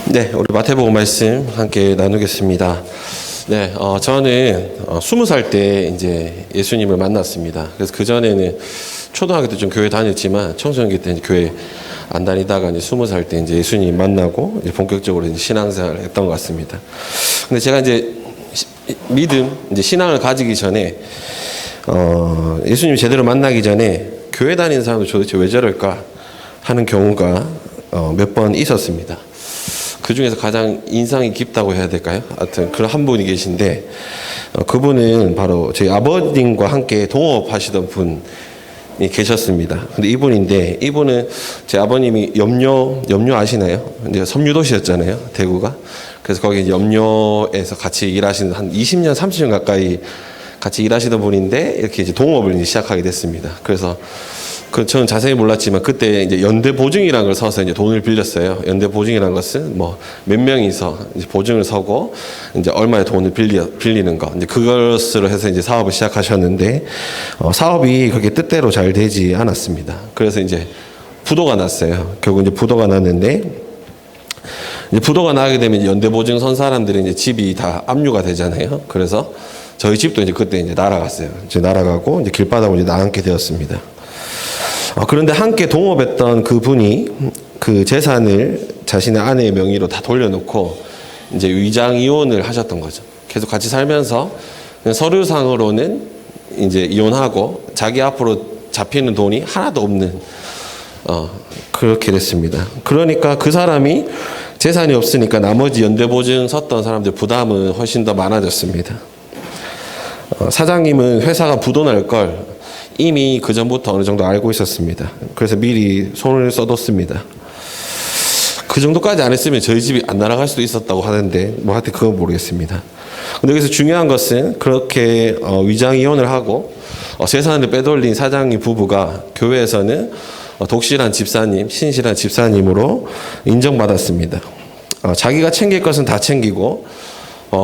네, 우리 마태복음 말씀 함께 나누겠습니다. 네, 저는 20살 때 이제 예수님을 만났습니다. 그래서 그 전에는 초등학교 때 좀 교회 다녔지만 청소년기 때 이제 교회 안 다니다가 이제 20살 때 이제 예수님 만나고 이제 본격적으로 이제 신앙생활을 했던 것 같습니다. 근데 제가 이제 믿음, 이제 신앙을 가지기 전에 예수님 제대로 만나기 전에 교회 다니는 사람들 도대체 왜 저럴까 하는 경우가 몇 번 있었습니다. 그 중에서 가장 인상이 깊다고 해야 될까요? 하여튼 그런 한 분이 계신데 그분은 바로 저희 아버님과 함께 동업하시던 분이 계셨습니다. 근데 이분은 제 아버님이 염료 아시나요? 이제 섬유도시였잖아요, 대구가. 그래서 거기 염료에서 같이 일하시는 한 20년, 30년 가까이 같이 일하시던 분인데 이렇게 이제 동업을 이제 시작하게 됐습니다. 그래서 저는 자세히 몰랐지만 그때 이제 연대 보증이라는 걸 서서 이제 돈을 빌렸어요. 연대 보증이라는 것은 뭐 몇 명이서 이제 보증을 서고 이제 얼마의 돈을 빌리는 거. 이제 그것으로 해서 이제 사업을 시작하셨는데 사업이 그렇게 뜻대로 잘 되지 않았습니다. 그래서 이제 부도가 났어요. 결국 이제 부도가 났는데 이제 부도가 나게 되면 이제 연대 보증 선 사람들이 이제 집이 다 압류가 되잖아요. 그래서 저희 집도 이제 그때 이제 날아갔어요. 이제 날아가고 이제 길바닥으로 이제 나앉게 되었습니다. 그런데 함께 동업했던 그 분이 그 재산을 자신의 아내의 명의로 다 돌려놓고 이제 위장 이혼을 하셨던 거죠. 계속 같이 살면서 서류상으로는 이제 이혼하고 자기 앞으로 잡히는 돈이 하나도 없는 그렇게 됐습니다. 그러니까 그 사람이 재산이 없으니까 나머지 연대보증 섰던 사람들 부담은 훨씬 더 많아졌습니다. 사장님은 회사가 부도 날 걸 이미 그 전부터 어느 정도 알고 있었습니다. 그래서 미리 손을 써뒀습니다. 그 정도까지 안 했으면 저희 집이 안 날아갈 수도 있었다고 하는데 뭐 하여튼 그건 모르겠습니다. 근데 여기서 중요한 것은 그렇게 위장 이혼을 하고 재산을 빼돌린 사장님 부부가 교회에서는 독실한 집사님, 신실한 집사님으로 인정받았습니다. 자기가 챙길 것은 다 챙기고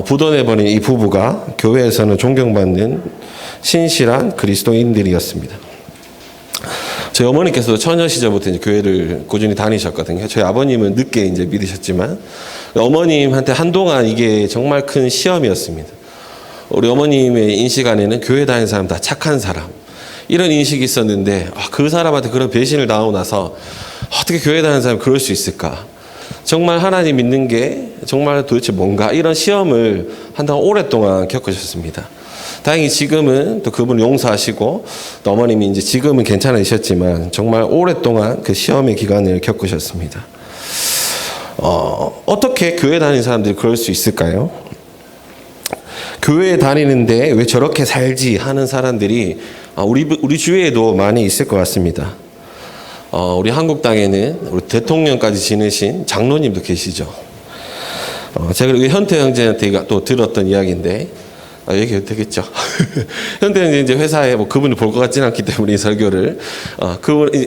부도내버린 이 부부가 교회에서는 존경받는 신실한 그리스도인들이었습니다. 저희 어머니께서도 처녀 시절부터 이제 교회를 꾸준히 다니셨거든요. 저희 아버님은 늦게 이제 믿으셨지만 어머님한테 한동안 이게 정말 큰 시험이었습니다. 우리 어머님의 인식 안에는 교회 다니는 사람 다 착한 사람 이런 인식이 있었는데 그 사람한테 그런 배신을 당하고 나서 어떻게 교회 다니는 사람이 그럴 수 있을까? 정말 하나님 믿는 게 정말 도대체 뭔가 이런 시험을 한동안 오랫동안 겪으셨습니다. 다행히 지금은 또 그분을 용서하시고 또 어머님이 이제 지금은 괜찮으셨지만 정말 오랫동안 그 시험의 기간을 겪으셨습니다. 어떻게 교회 다니는 사람들이 그럴 수 있을까요? 교회에 다니는데 왜 저렇게 살지 하는 사람들이 우리 주위에도 많이 있을 것 같습니다. 우리 한국 땅에는 우리 대통령까지 지내신 장로님도 계시죠. 제가 현태 형제한테 또 들었던 이야기인데 얘기해도 되겠죠. 현태 이제 회사에 그분이 볼 것 같지는 않기 때문에 이 설교를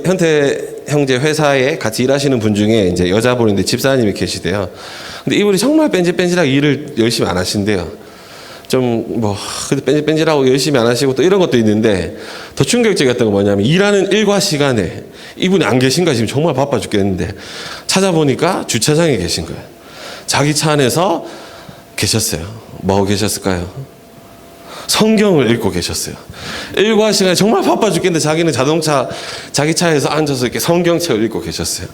현태 형제 회사에 같이 일하시는 분 중에 이제 여자분인데 집사님이 계시대요. 근데 이분이 정말 뺀질뺀질하게 일을 열심히 안 하신대요. 그래도 뺀질뺀질하고 열심히 안 하시고 또 이런 것도 있는데 더 충격적이었던 건 뭐냐면 일하는 일과 시간에 이분이 안 계신가 지금 정말 바빠 죽겠는데 찾아보니까 주차장에 계신 거예요. 자기 차 안에서 계셨어요. 뭐 하고 계셨을까요? 성경을 읽고 계셨어요. 일과 시간에 정말 바빠 죽겠는데 자기는 자기 차에서 앉아서 이렇게 성경책을 읽고 계셨어요.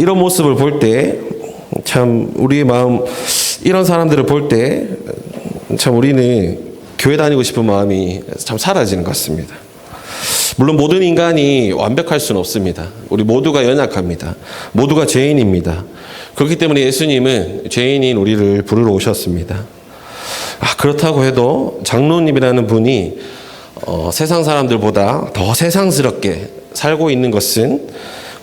이런 모습을 볼 때 참 우리의 마음 이런 사람들을 볼 때 참 우리는 교회 다니고 싶은 마음이 참 사라지는 것 같습니다. 물론 모든 인간이 완벽할 수는 없습니다. 우리 모두가 연약합니다. 모두가 죄인입니다. 그렇기 때문에 예수님은 죄인인 우리를 부르러 오셨습니다. 그렇다고 해도 장로님이라는 분이 세상 사람들보다 더 세상스럽게 살고 있는 것은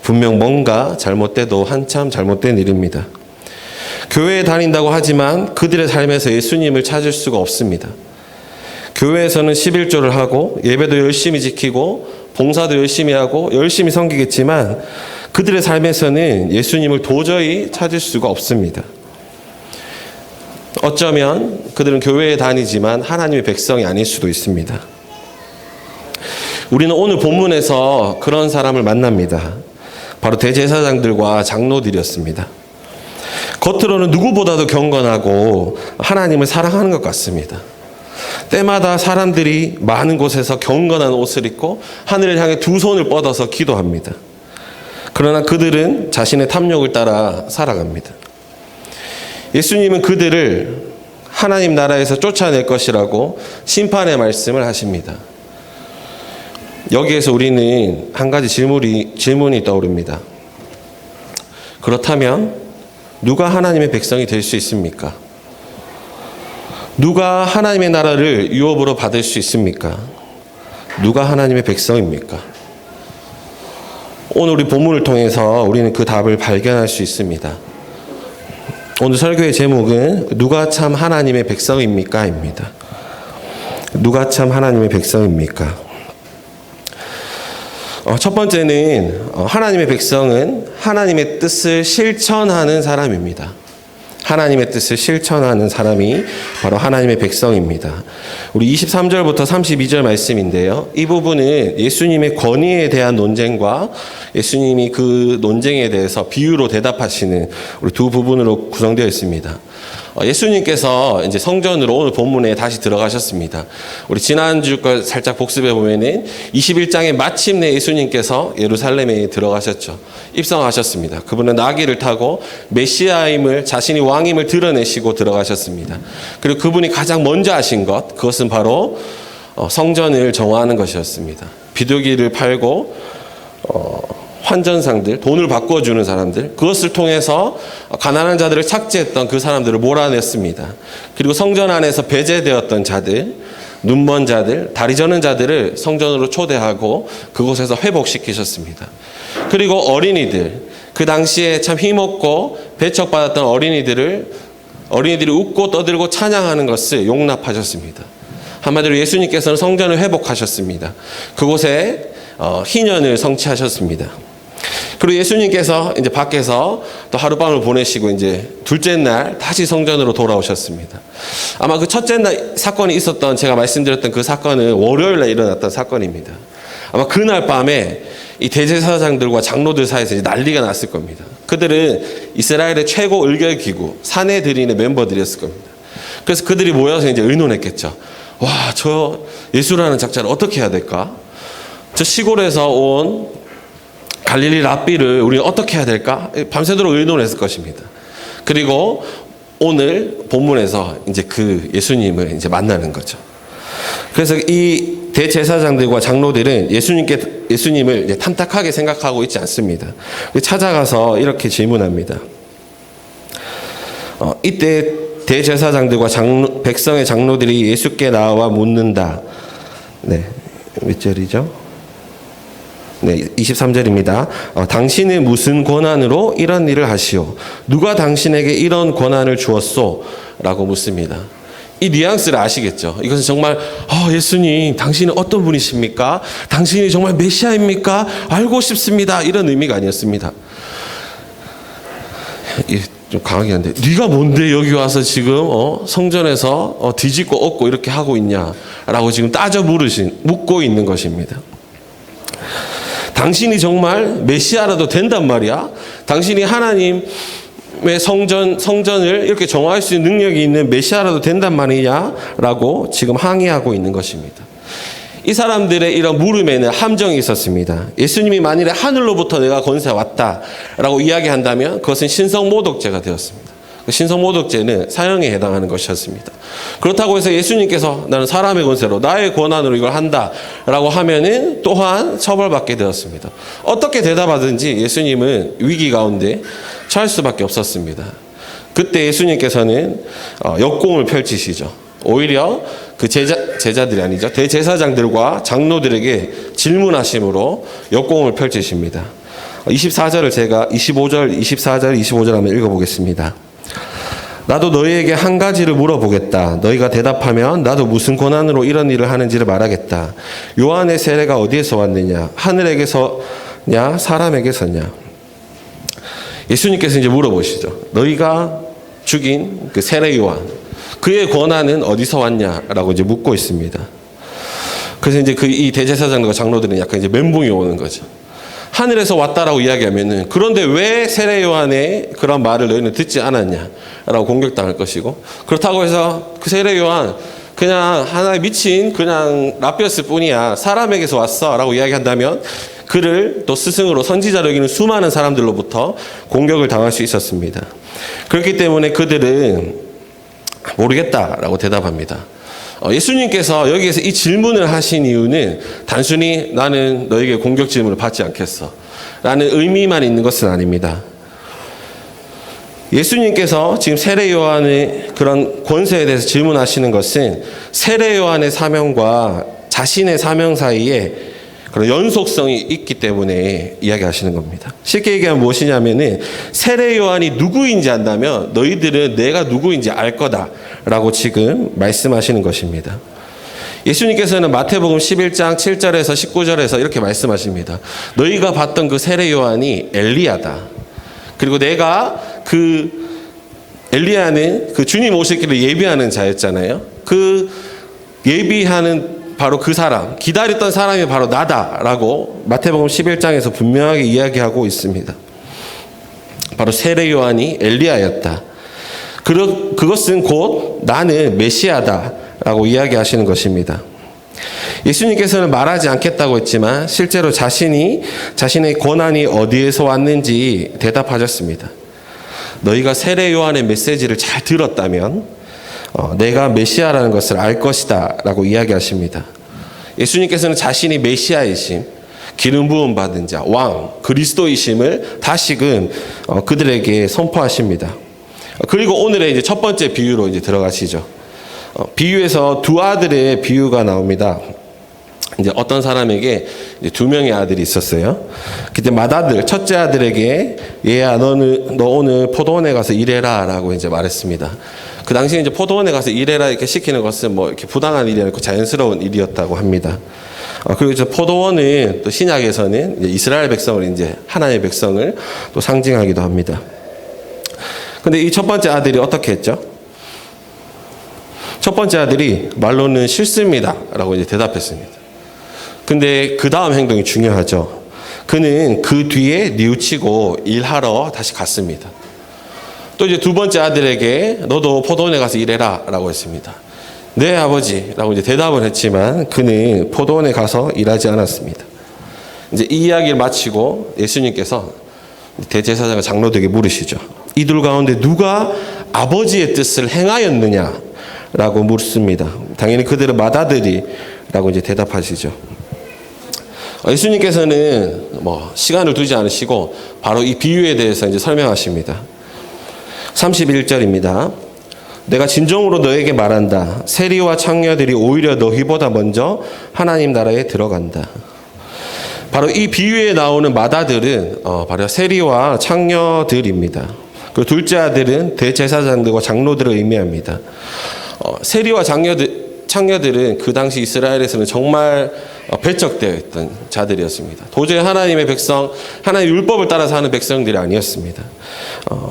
분명 뭔가 잘못돼도 한참 잘못된 일입니다. 교회에 다닌다고 하지만 그들의 삶에서 예수님을 찾을 수가 없습니다. 교회에서는 11조를 하고 예배도 열심히 지키고 봉사도 열심히 하고 열심히 섬기겠지만 그들의 삶에서는 예수님을 도저히 찾을 수가 없습니다. 어쩌면 그들은 교회에 다니지만 하나님의 백성이 아닐 수도 있습니다. 우리는 오늘 본문에서 그런 사람을 만납니다. 바로 대제사장들과 장로들이었습니다. 겉으로는 누구보다도 경건하고 하나님을 사랑하는 것 같습니다. 때마다 사람들이 많은 곳에서 경건한 옷을 입고 하늘을 향해 두 손을 뻗어서 기도합니다. 그러나 그들은 자신의 탐욕을 따라 살아갑니다. 예수님은 그들을 하나님 나라에서 쫓아낼 것이라고 심판의 말씀을 하십니다. 여기에서 우리는 한 가지 질문이 떠오릅니다. 그렇다면 누가 하나님의 백성이 될 수 있습니까? 누가 하나님의 나라를 유업으로 받을 수 있습니까? 누가 하나님의 백성입니까? 오늘 우리 본문을 통해서 우리는 그 답을 발견할 수 있습니다. 오늘 설교의 제목은 누가 참 하나님의 백성입니까? 입니다. 누가 참 하나님의 백성입니까? 첫 번째는 하나님의 백성은 하나님의 뜻을 실천하는 사람입니다. 하나님의 뜻을 실천하는 사람이 바로 하나님의 백성입니다. 우리 23절부터 32절 말씀인데요. 이 부분은 예수님의 권위에 대한 논쟁과 예수님이 그 논쟁에 대해서 비유로 대답하시는 우리 두 부분으로 구성되어 있습니다. 예수님께서 이제 성전으로 오늘 본문에 다시 들어가셨습니다. 우리 지난주 걸 살짝 복습해 보면은 21장에 마침내 예수님께서 예루살렘에 들어가셨죠. 입성하셨습니다. 그분은 나귀를 타고 메시아임을, 자신이 왕임을 드러내시고 들어가셨습니다. 그리고 그분이 가장 먼저 하신 것, 그것은 바로 성전을 정화하는 것이었습니다. 비둘기를 팔고 환전상들, 돈을 바꿔주는 사람들, 그것을 통해서 가난한 자들을 착취했던 그 사람들을 몰아냈습니다. 그리고 성전 안에서 배제되었던 자들, 눈먼 자들, 다리 저는 자들을 성전으로 초대하고 그곳에서 회복시키셨습니다. 그리고 어린이들, 그 당시에 참 힘없고 배척받았던 어린이들이 웃고 떠들고 찬양하는 것을 용납하셨습니다. 한마디로 예수님께서는 성전을 회복하셨습니다. 그곳에 희년을 성취하셨습니다. 그리고 예수님께서 이제 밖에서 또 하룻밤을 보내시고 이제 둘째 날 다시 성전으로 돌아오셨습니다. 아마 그 첫째 날 사건이 있었던, 제가 말씀드렸던 그 사건은 월요일 날 일어났던 사건입니다. 아마 그날 밤에 이 대제사장들과 장로들 사이에서 이제 난리가 났을 겁니다. 그들은 이스라엘의 최고 의결 기구 사내들인의 멤버들이었을 겁니다. 그래서 그들이 모여서 이제 의논했겠죠. 와, 저 예수라는 작자를 어떻게 해야 될까? 저 시골에서 온 갈릴리 랍비를 우리는 어떻게 해야 될까? 밤새도록 의논했을 것입니다. 그리고 오늘 본문에서 이제 그 예수님을 이제 만나는 거죠. 그래서 이 대제사장들과 장로들은 예수님을 이제 탐탁하게 생각하고 있지 않습니다. 찾아가서 이렇게 질문합니다. 이때 대제사장들과 백성의 장로들이 예수께 나와 묻는다. 네, 몇 절이죠? 네, 23절입니다. 당신의 무슨 권한으로 이런 일을 하시오? 누가 당신에게 이런 권한을 주었소? 라고 묻습니다. 이 뉘앙스를 아시겠죠? 이것은 정말 예수님, 당신은 어떤 분이십니까? 당신이 정말 메시아입니까? 알고 싶습니다. 이런 의미가 아니었습니다. 좀 강하게 한데, 네가 뭔데 여기 와서 지금 성전에서 뒤집고 엎고 이렇게 하고 있냐라고 지금 묻고 있는 것입니다. 당신이 정말 메시아라도 된단 말이야? 당신이 하나님의 성전을 이렇게 정화할 수 있는 능력이 있는 메시아라도 된단 말이냐? 라고 지금 항의하고 있는 것입니다. 이 사람들의 이런 물음에는 함정이 있었습니다. 예수님이 만일에 하늘로부터 내가 권세가 왔다라고 이야기한다면 그것은 신성모독죄가 되었습니다. 신성모독죄는 사형에 해당하는 것이었습니다. 그렇다고 해서 예수님께서 나는 사람의 권세로 나의 권한으로 이걸 한다라고 하면은 또한 처벌받게 되었습니다. 어떻게 대답하든지 예수님은 위기 가운데 처할 수밖에 없었습니다. 그때 예수님께서는 역공을 펼치시죠. 오히려 그 제자들이 아니죠. 대제사장들과 장로들에게 질문하심으로 역공을 펼치십니다. 24절을 제가 25절, 24절, 25절 한번 읽어보겠습니다. 나도 너희에게 한 가지를 물어보겠다. 너희가 대답하면 나도 무슨 권한으로 이런 일을 하는지를 말하겠다. 요한의 세례가 어디에서 왔느냐? 하늘에게서냐? 사람에게서냐? 예수님께서 이제 물어보시죠. 너희가 죽인 그 세례 요한, 그의 권한은 어디서 왔냐라고 이제 묻고 있습니다. 그래서 이제 이 대제사장과 장로들은 약간 이제 멘붕이 오는 거죠. 하늘에서 왔다라고 이야기하면은 그런데 왜 세례 요한의 그런 말을 너희는 듣지 않았냐라고 공격당할 것이고, 그렇다고 해서 그 세례 요한 그냥 하나의 미친 그냥 랍비였을 뿐이야, 사람에게서 왔어라고 이야기한다면 그를 또 스승으로 선지자로 여기는 수많은 사람들로부터 공격을 당할 수 있었습니다. 그렇기 때문에 그들은 모르겠다라고 대답합니다. 예수님께서 여기에서 이 질문을 하신 이유는 단순히 나는 너에게 공격 질문을 받지 않겠어 라는 의미만 있는 것은 아닙니다. 예수님께서 지금 세례 요한의 그런 권세에 대해서 질문하시는 것은 세례 요한의 사명과 자신의 사명 사이에 그런 연속성이 있기 때문에 이야기하시는 겁니다. 쉽게 얘기하면 무엇이냐면은 세례 요한이 누구인지 안다면 너희들은 내가 누구인지 알 거다라고 지금 말씀하시는 것입니다. 예수님께서는 마태복음 11장 7절에서 19절에서 이렇게 말씀하십니다. 너희가 봤던 그 세례 요한이 엘리야다. 그리고 내가 엘리야는 그 주님 오실 길을 예비하는 자였잖아요. 그 예비하는 바로 그 사람, 기다렸던 사람이 바로 나다라고 마태복음 11장에서 분명하게 이야기하고 있습니다. 바로 세례 요한이 엘리야였다. 그것은 곧 나는 메시아다라고 이야기하시는 것입니다. 예수님께서는 말하지 않겠다고 했지만 실제로 자신의 권한이 어디에서 왔는지 대답하셨습니다. 너희가 세례 요한의 메시지를 잘 들었다면 내가 메시아라는 것을 알 것이다 라고 이야기하십니다. 예수님께서는 자신이 메시아이심, 기름 부음 받은 자, 왕, 그리스도이심을 다시금 그들에게 선포하십니다. 그리고 오늘의 이제 첫 번째 비유로 이제 들어가시죠. 비유에서 두 아들의 비유가 나옵니다. 이제 어떤 사람에게 이제 두 명의 아들이 있었어요. 그때 맏아들, 첫째 아들에게 얘야 너 오늘 포도원에 가서 일해라라고 이제 말했습니다. 그 당시에 이제 포도원에 가서 일해라 이렇게 시키는 것은 뭐 이렇게 부당한 일이 아니고 자연스러운 일이었다고 합니다. 그리고 이제 포도원은 또 신약에서는 이제 이스라엘 백성을 이제 하나님의 백성을 또 상징하기도 합니다. 근데 이 첫 번째 아들이 어떻게 했죠? 첫 번째 아들이 말로는 싫습니다라고 이제 대답했습니다. 근데 그 다음 행동이 중요하죠. 그는 그 뒤에 뉘우치고 일하러 다시 갔습니다. 또 이제 두 번째 아들에게 너도 포도원에 가서 일해라 라고 했습니다. 네 아버지 라고 이제 대답을 했지만 그는 포도원에 가서 일하지 않았습니다. 이제 이 이야기를 마치고 예수님께서 대제사장과 장로들에게 물으시죠. 이들 가운데 누가 아버지의 뜻을 행하였느냐 라고 묻습니다. 당연히 그들은 맏아들이라고 이제 대답하시죠. 예수님께서는 시간을 두지 않으시고 바로 이 비유에 대해서 이제 설명하십니다. 31절입니다. 내가 진정으로 너에게 말한다. 세리와 창녀들이 오히려 너희보다 먼저 하나님 나라에 들어간다. 바로 이 비유에 나오는 맏아들은 바로 세리와 창녀들입니다. 그리고 둘째 아들은 대제사장들과 장로들을 의미합니다. 세리와 창녀들은 그 당시 이스라엘에서는 정말 배척되어 있던 자들이었습니다. 도저히 하나님의 백성, 하나님의 율법을 따라서 하는 백성들이 아니었습니다.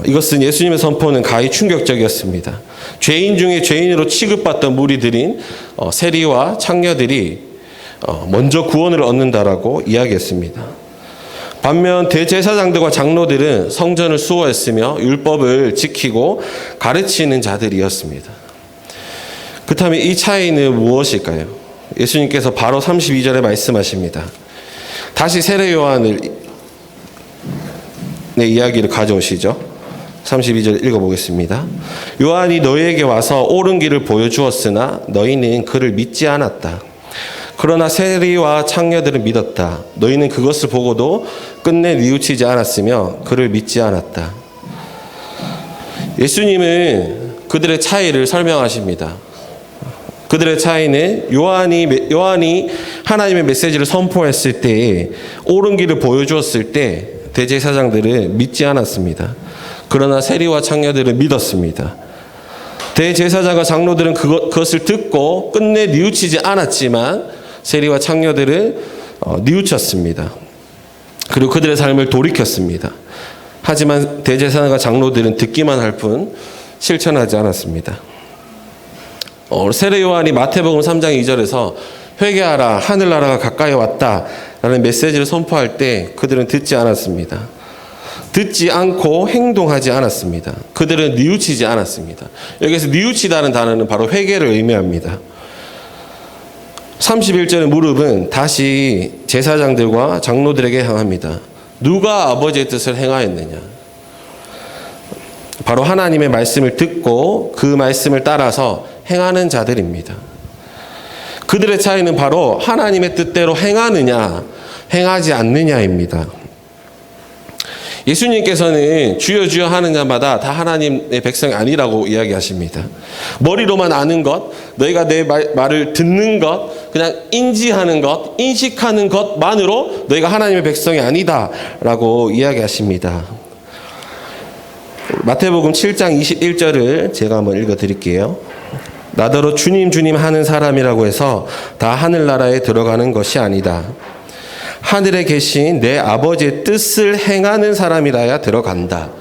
이것은 예수님의 선포는 가히 충격적이었습니다. 죄인 중에 죄인으로 취급받던 무리들인 세리와 창녀들이 먼저 구원을 얻는다라고 이야기했습니다. 반면 대제사장들과 장로들은 성전을 수호했으며 율법을 지키고 가르치는 자들이었습니다. 그렇다면 이 차이는 무엇일까요? 예수님께서 바로 32절에 말씀하십니다. 다시 세례 요한의 이야기를 가져오시죠. 32절 읽어보겠습니다. 요한이 너희에게 와서 옳은 길을 보여주었으나 너희는 그를 믿지 않았다. 그러나 세리와 창녀들은 믿었다. 너희는 그것을 보고도 끝내 뉘우치지 않았으며 그를 믿지 않았다. 예수님은 그들의 차이를 설명하십니다. 그들의 차이는 요한이 하나님의 메시지를 선포했을 때, 옳은 길을 보여주었을 때 대제사장들은 믿지 않았습니다. 그러나 세리와 창녀들은 믿었습니다. 대제사장과 장로들은 그것을 듣고 끝내 뉘우치지 않았지만 세리와 창녀들은 뉘우쳤습니다. 그리고 그들의 삶을 돌이켰습니다. 하지만 대제사장과 장로들은 듣기만 할 뿐 실천하지 않았습니다. 세례 요한이 마태복음 3장 2절에서 회개하라 하늘나라가 가까이 왔다 라는 메시지를 선포할 때 그들은 듣지 않았습니다. 듣지 않고 행동하지 않았습니다. 그들은 뉘우치지 않았습니다. 여기서 뉘우치다는 단어는 바로 회개를 의미합니다. 31절의 무릎은 다시 제사장들과 장로들에게 향합니다. 누가 아버지의 뜻을 행하였느냐? 바로 하나님의 말씀을 듣고 그 말씀을 따라서 행하는 자들입니다. 그들의 차이는 바로 하나님의 뜻대로 행하느냐, 행하지 않느냐입니다. 예수님께서는 주여 주여 하는 자마다 다 하나님의 백성이 아니라고 이야기하십니다. 머리로만 아는 것, 너희가 내 말을 듣는 것, 그냥 인지하는 것, 인식하는 것만으로 너희가 하나님의 백성이 아니다라고 이야기하십니다. 마태복음 7장 21절을 제가 한번 읽어드릴게요. 나더러 주님 주님 하는 사람이라고 해서 다 하늘나라에 들어가는 것이 아니다. 하늘에 계신 내 아버지의 뜻을 행하는 사람이라야 들어간다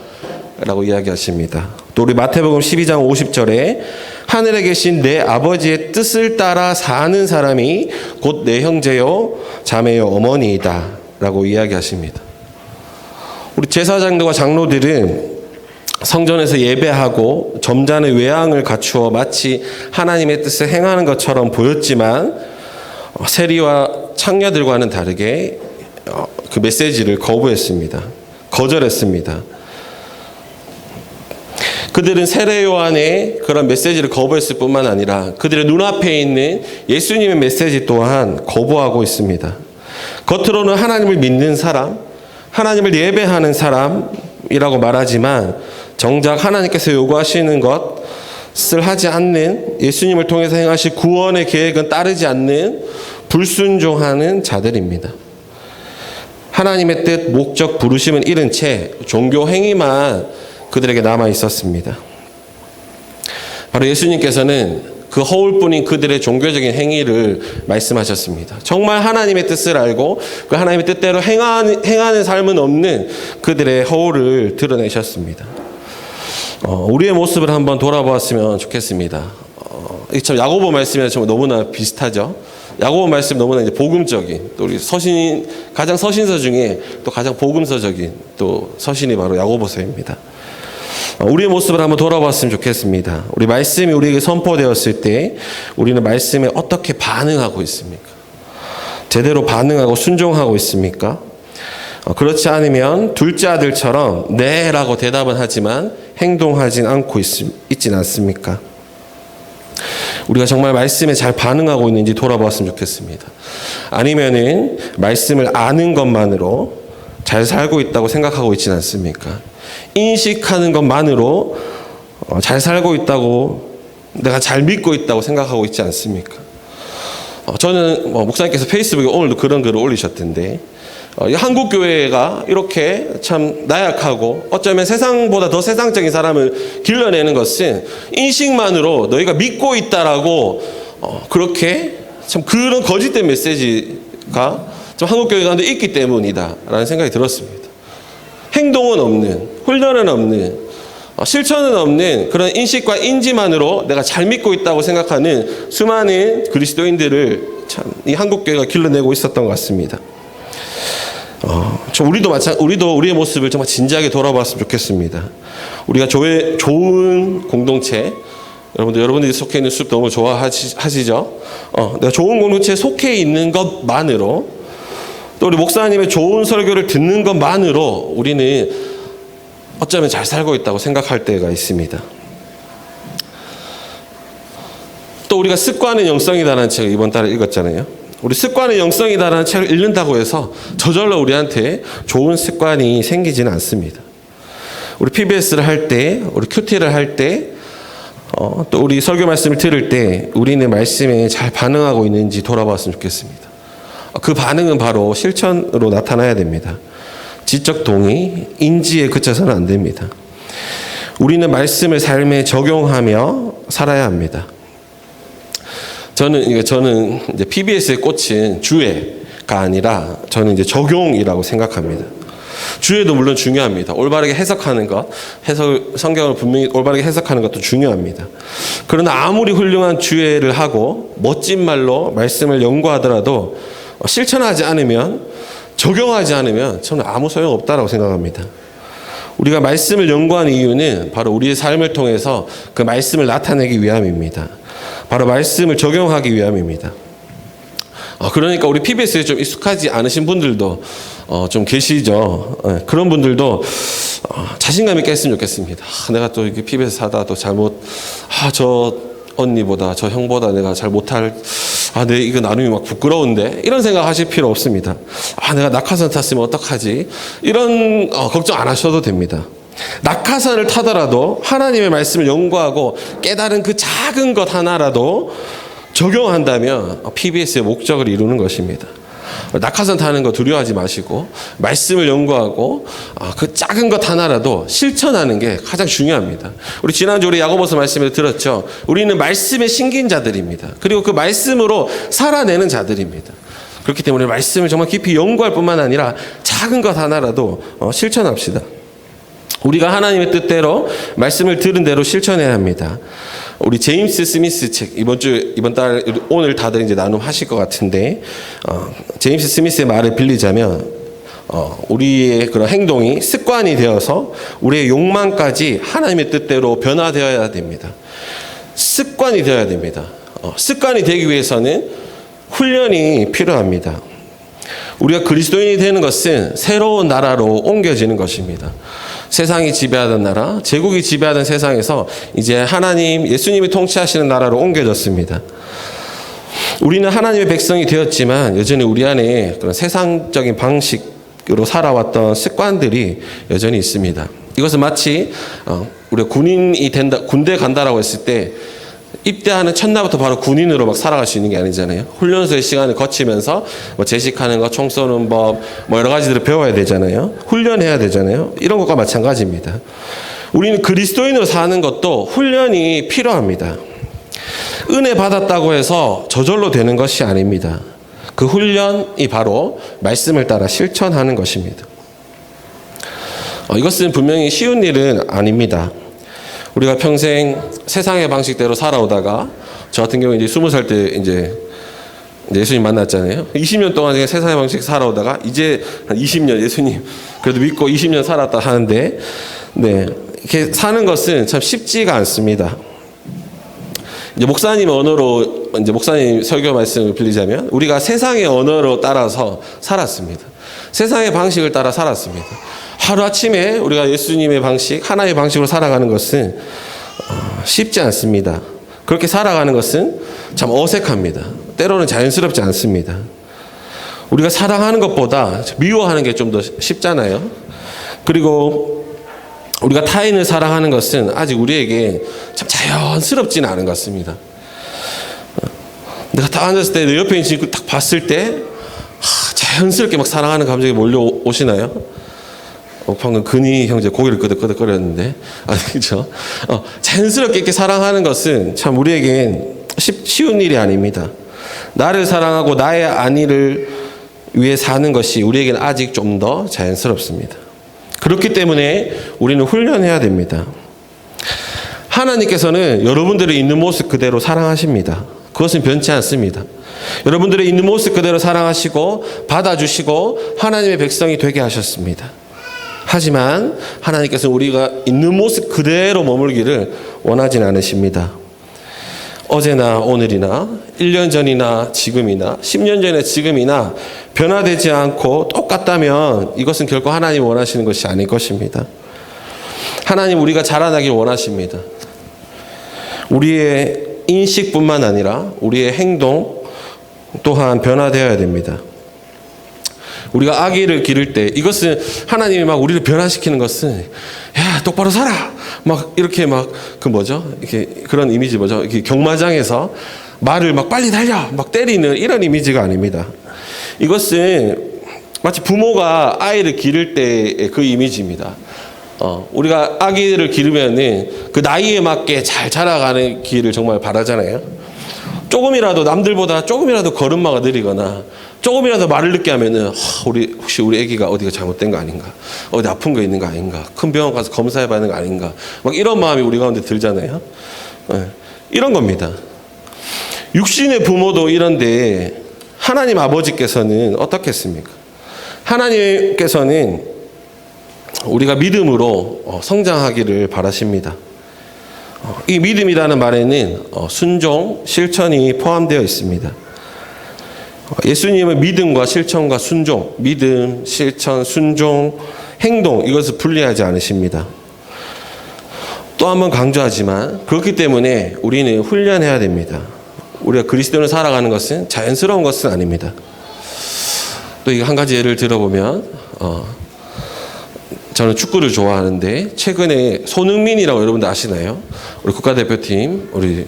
라고 이야기하십니다. 또 우리 마태복음 12장 50절에 하늘에 계신 내 아버지의 뜻을 따라 사는 사람이 곧 내 형제요 자매요 어머니이다 라고 이야기하십니다. 우리 제사장들과 장로들은 성전에서 예배하고 점잖은 외양을 갖추어 마치 하나님의 뜻을 행하는 것처럼 보였지만 세리와 창녀들과는 다르게 그 메시지를 거부했습니다. 거절했습니다. 그들은 세례 요한의 그런 메시지를 거부했을 뿐만 아니라 그들의 눈앞에 있는 예수님의 메시지 또한 거부하고 있습니다. 겉으로는 하나님을 믿는 사람, 하나님을 예배하는 사람이라고 말하지만 정작 하나님께서 요구하시는 것을 하지 않는, 예수님을 통해서 행하실 구원의 계획은 따르지 않는 불순종하는 자들입니다. 하나님의 뜻, 목적, 부르심은 잃은 채 종교 행위만 그들에게 남아 있었습니다. 바로 예수님께서는 그 허울뿐인 그들의 종교적인 행위를 말씀하셨습니다. 정말 하나님의 뜻을 알고 그 하나님의 뜻대로 행하는 삶은 없는 그들의 허울을 드러내셨습니다. 우리의 모습을 한번 돌아보았으면 좋겠습니다. 참 야고보 말씀이랑 좀 너무나 비슷하죠. 야고보 말씀 너무나 이제 복음적인, 또 우리 가장 서신서 중에 또 가장 복음서적인 또 서신이 바로 야고보서입니다. 우리의 모습을 한번 돌아봤으면 좋겠습니다. 우리 말씀이 우리에게 선포되었을 때 우리는 말씀에 어떻게 반응하고 있습니까? 제대로 반응하고 순종하고 있습니까? 그렇지 않으면 둘째 아들처럼 네라고 대답은 하지만 행동하진 않고 있진 않습니까? 우리가 정말 말씀에 잘 반응하고 있는지 돌아보았으면 좋겠습니다. 아니면은 말씀을 아는 것만으로 잘 살고 있다고 생각하고 있진 않습니까? 인식하는 것만으로 잘 살고 있다고, 내가 잘 믿고 있다고 생각하고 있지 않습니까? 저는 목사님께서 페이스북에 오늘도 그런 글을 올리셨던데, 한국교회가 이렇게 참 나약하고 어쩌면 세상보다 더 세상적인 사람을 길러내는 것은 인식만으로 너희가 믿고 있다라고 그렇게 참 그런 거짓된 메시지가 좀 한국교회 가운데 있기 때문이다라는 생각이 들었습니다. 행동은 없는, 훈련은 없는, 실천은 없는 그런 인식과 인지만으로 내가 잘 믿고 있다고 생각하는 수많은 그리스도인들을 참 이 한국교회가 길러내고 있었던 것 같습니다. 우리도 우리의 모습을 정말 진지하게 돌아봤으면 좋겠습니다. 우리가 좋은 공동체, 여러분들이 속해 있는 숲 너무 좋아하시죠? 내가 좋은 공동체에 속해 있는 것만으로, 또 우리 목사님의 좋은 설교를 듣는 것만으로 우리는 어쩌면 잘 살고 있다고 생각할 때가 있습니다. 또 우리가 습관은 영성이다라는 책을 이번 달에 읽었잖아요. 우리 습관의 영성이다라는 책을 읽는다고 해서 저절로 우리한테 좋은 습관이 생기지는 않습니다. 우리 PBS를 할 때, 우리 QT를 할 때, 또 우리 설교 말씀을 들을 때 우리는 말씀에 잘 반응하고 있는지 돌아봤으면 좋겠습니다. 그 반응은 바로 실천으로 나타나야 됩니다. 지적 동의, 인지에 그쳐서는 안 됩니다. 우리는 말씀을 삶에 적용하며 살아야 합니다. 저는 이제 PBS에 꽂힌 주애가 아니라 저는 이제 적용이라고 생각합니다. 주애도 물론 중요합니다. 올바르게 해석하는 것, 성경을 분명히 올바르게 해석하는 것도 중요합니다. 그러나 아무리 훌륭한 주애를 하고 멋진 말로 말씀을 연구하더라도 실천하지 않으면, 적용하지 않으면 저는 아무 소용없다라고 생각합니다. 우리가 말씀을 연구하는 이유는 바로 우리의 삶을 통해서 그 말씀을 나타내기 위함입니다. 바로 말씀을 적용하기 위함입니다. 그러니까 우리 PBS에 좀 익숙하지 않으신 분들도 좀 계시죠. 그런 분들도 자신감 있게 했으면 좋겠습니다. 내가 또 이렇게 PBS 사다 또 잘못, 저 언니보다 저 형보다 내가 잘 못할, 내 이거 나눔이 막 부끄러운데, 이런 생각 하실 필요 없습니다. 내가 낙하산 탔으면 어떡하지? 이런 걱정 안 하셔도 됩니다. 낙하산을 타더라도 하나님의 말씀을 연구하고 깨달은 그 작은 것 하나라도 적용한다면 PBS의 목적을 이루는 것입니다. 낙하산 타는 거 두려워하지 마시고 말씀을 연구하고 그 작은 것 하나라도 실천하는 게 가장 중요합니다. 우리 지난주 우리 야고보서 말씀을 들었죠. 우리는 말씀에 심긴 자들입니다. 그리고 그 말씀으로 살아내는 자들입니다. 그렇기 때문에 말씀을 정말 깊이 연구할 뿐만 아니라 작은 것 하나라도 실천합시다. 우리가 하나님의 뜻대로 말씀을 들은 대로 실천해야 합니다. 우리 제임스 스미스 책, 이번 달, 오늘 다들 이제 나눔하실 것 같은데, 제임스 스미스의 말을 빌리자면, 우리의 그런 행동이 습관이 되어서 우리의 욕망까지 하나님의 뜻대로 변화되어야 됩니다. 습관이 되어야 됩니다. 습관이 되기 위해서는 훈련이 필요합니다. 우리가 그리스도인이 되는 것은 새로운 나라로 옮겨지는 것입니다. 세상이 지배하던 나라, 제국이 지배하던 세상에서 이제 하나님, 예수님이 통치하시는 나라로 옮겨졌습니다. 우리는 하나님의 백성이 되었지만 여전히 우리 안에 그런 세상적인 방식으로 살아왔던 습관들이 여전히 있습니다. 이것은 마치 우리가 군인이 된다, 군대 간다라고 했을 때 입대하는 첫날부터 바로 군인으로 막 살아갈 수 있는 게 아니잖아요. 훈련소의 시간을 거치면서 제식하는 것, 총 쏘는 법, 여러 가지들을 배워야 되잖아요. 훈련해야 되잖아요. 이런 것과 마찬가지입니다. 우리는 그리스도인으로 사는 것도 훈련이 필요합니다. 은혜 받았다고 해서 저절로 되는 것이 아닙니다. 그 훈련이 바로 말씀을 따라 실천하는 것입니다. 이것은 분명히 쉬운 일은 아닙니다. 우리가 평생 세상의 방식대로 살아오다가, 저 같은 경우 이제 20살 때 이제 예수님 만났잖아요. 20년 동안 세상의 방식 살아오다가 이제 한 20년 예수님 그래도 믿고 20년 살았다 하는데, 이렇게 사는 것은 참 쉽지가 않습니다. 이제 목사님 언어로, 이제 목사님 설교 말씀을 빌리자면, 우리가 세상의 언어로 따라서 살았습니다. 세상의 방식을 따라 살았습니다. 하루아침에 우리가 예수님의 방식, 하나의 방식으로 살아가는 것은 쉽지 않습니다. 그렇게 살아가는 것은 참 어색합니다. 때로는 자연스럽지 않습니다. 우리가 사랑하는 것보다 미워하는 게 좀 더 쉽잖아요. 그리고 우리가 타인을 사랑하는 것은 아직 우리에게 참 자연스럽지는 않은 것 같습니다. 내가 딱 앉았을 때 내 옆에 있는 친구 딱 봤을 때 자연스럽게 막 사랑하는 감정이 몰려오시나요? 방금 근희 형제 고개를 끄덕끄덕거렸는데, 그렇죠? 자연스럽게 이렇게 사랑하는 것은 참 우리에겐 쉬운 일이 아닙니다. 나를 사랑하고 나의 안위를 위해 사는 것이 우리에겐 아직 좀 더 자연스럽습니다. 그렇기 때문에 우리는 훈련해야 됩니다. 하나님께서는 여러분들의 있는 모습 그대로 사랑하십니다. 그것은 변치 않습니다. 여러분들의 있는 모습 그대로 사랑하시고 받아주시고 하나님의 백성이 되게 하셨습니다. 하지만 하나님께서는 우리가 있는 모습 그대로 머물기를 원하진 않으십니다. 어제나 오늘이나 1년 전이나 지금이나 10년 전에 지금이나 변화되지 않고 똑같다면 이것은 결코 하나님이 원하시는 것이 아닐 것입니다. 하나님 우리가 자라나길 원하십니다. 우리의 인식뿐만 아니라 우리의 행동 또한 변화되어야 됩니다. 우리가 아기를 기를 때, 이것은 하나님이 막 우리를 변화시키는 것은, 야, 똑바로 살아! 막 이렇게 이렇게 그런 이미지 이렇게 경마장에서 말을 막 빨리 달려! 막 때리는 이런 이미지가 아닙니다. 이것은 마치 부모가 아이를 기를 때의 그 이미지입니다. 우리가 아기를 기르면은 그 나이에 맞게 잘 자라가는 기를 정말 바라잖아요. 조금이라도 남들보다 조금이라도 걸음마가 느리거나 조금이라도 말을 늦게 하면은 혹시 우리 아기가 어디가 잘못된 거 아닌가, 어디 아픈 거 있는 거 아닌가, 큰 병원 가서 검사해봐야 하는 거 아닌가, 막 이런 마음이 우리 가운데 들잖아요. 이런 겁니다. 육신의 부모도 이런데 하나님 아버지께서는 어떻겠습니까? 하나님께서는 우리가 믿음으로 성장하기를 바라십니다. 이 믿음이라는 말에는 순종, 실천이 포함되어 있습니다. 예수님은 믿음과 실천과 순종, 믿음, 실천, 순종, 행동, 이것을 분리하지 않으십니다. 또 한 번 강조하지만 그렇기 때문에 우리는 훈련해야 됩니다. 우리가 그리스도인을 살아가는 것은 자연스러운 것은 아닙니다. 또 이거 한 가지 예를 들어보면 저는 축구를 좋아하는데 최근에 손흥민이라고 여러분들 아시나요? 우리 국가대표팀 우리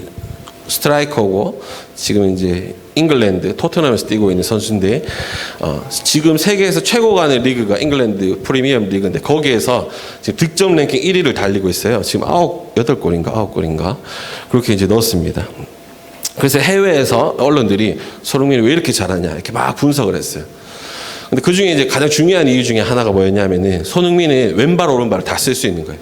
스트라이커고 지금 이제 잉글랜드 토트넘에서 뛰고 있는 선수인데 지금 세계에서 최고 가는 리그가 잉글랜드 프리미엄 리그인데 거기에서 지금 득점 랭킹 1위를 달리고 있어요. 지금 9골인가 그렇게 이제 넣었습니다. 그래서 해외에서 언론들이 손흥민이 왜 이렇게 잘하냐 이렇게 막 분석을 했어요. 근데 그 중에 이제 가장 중요한 이유 중에 하나가 뭐였냐면은 손흥민은 왼발 오른발을 다 쓸 수 있는 거예요.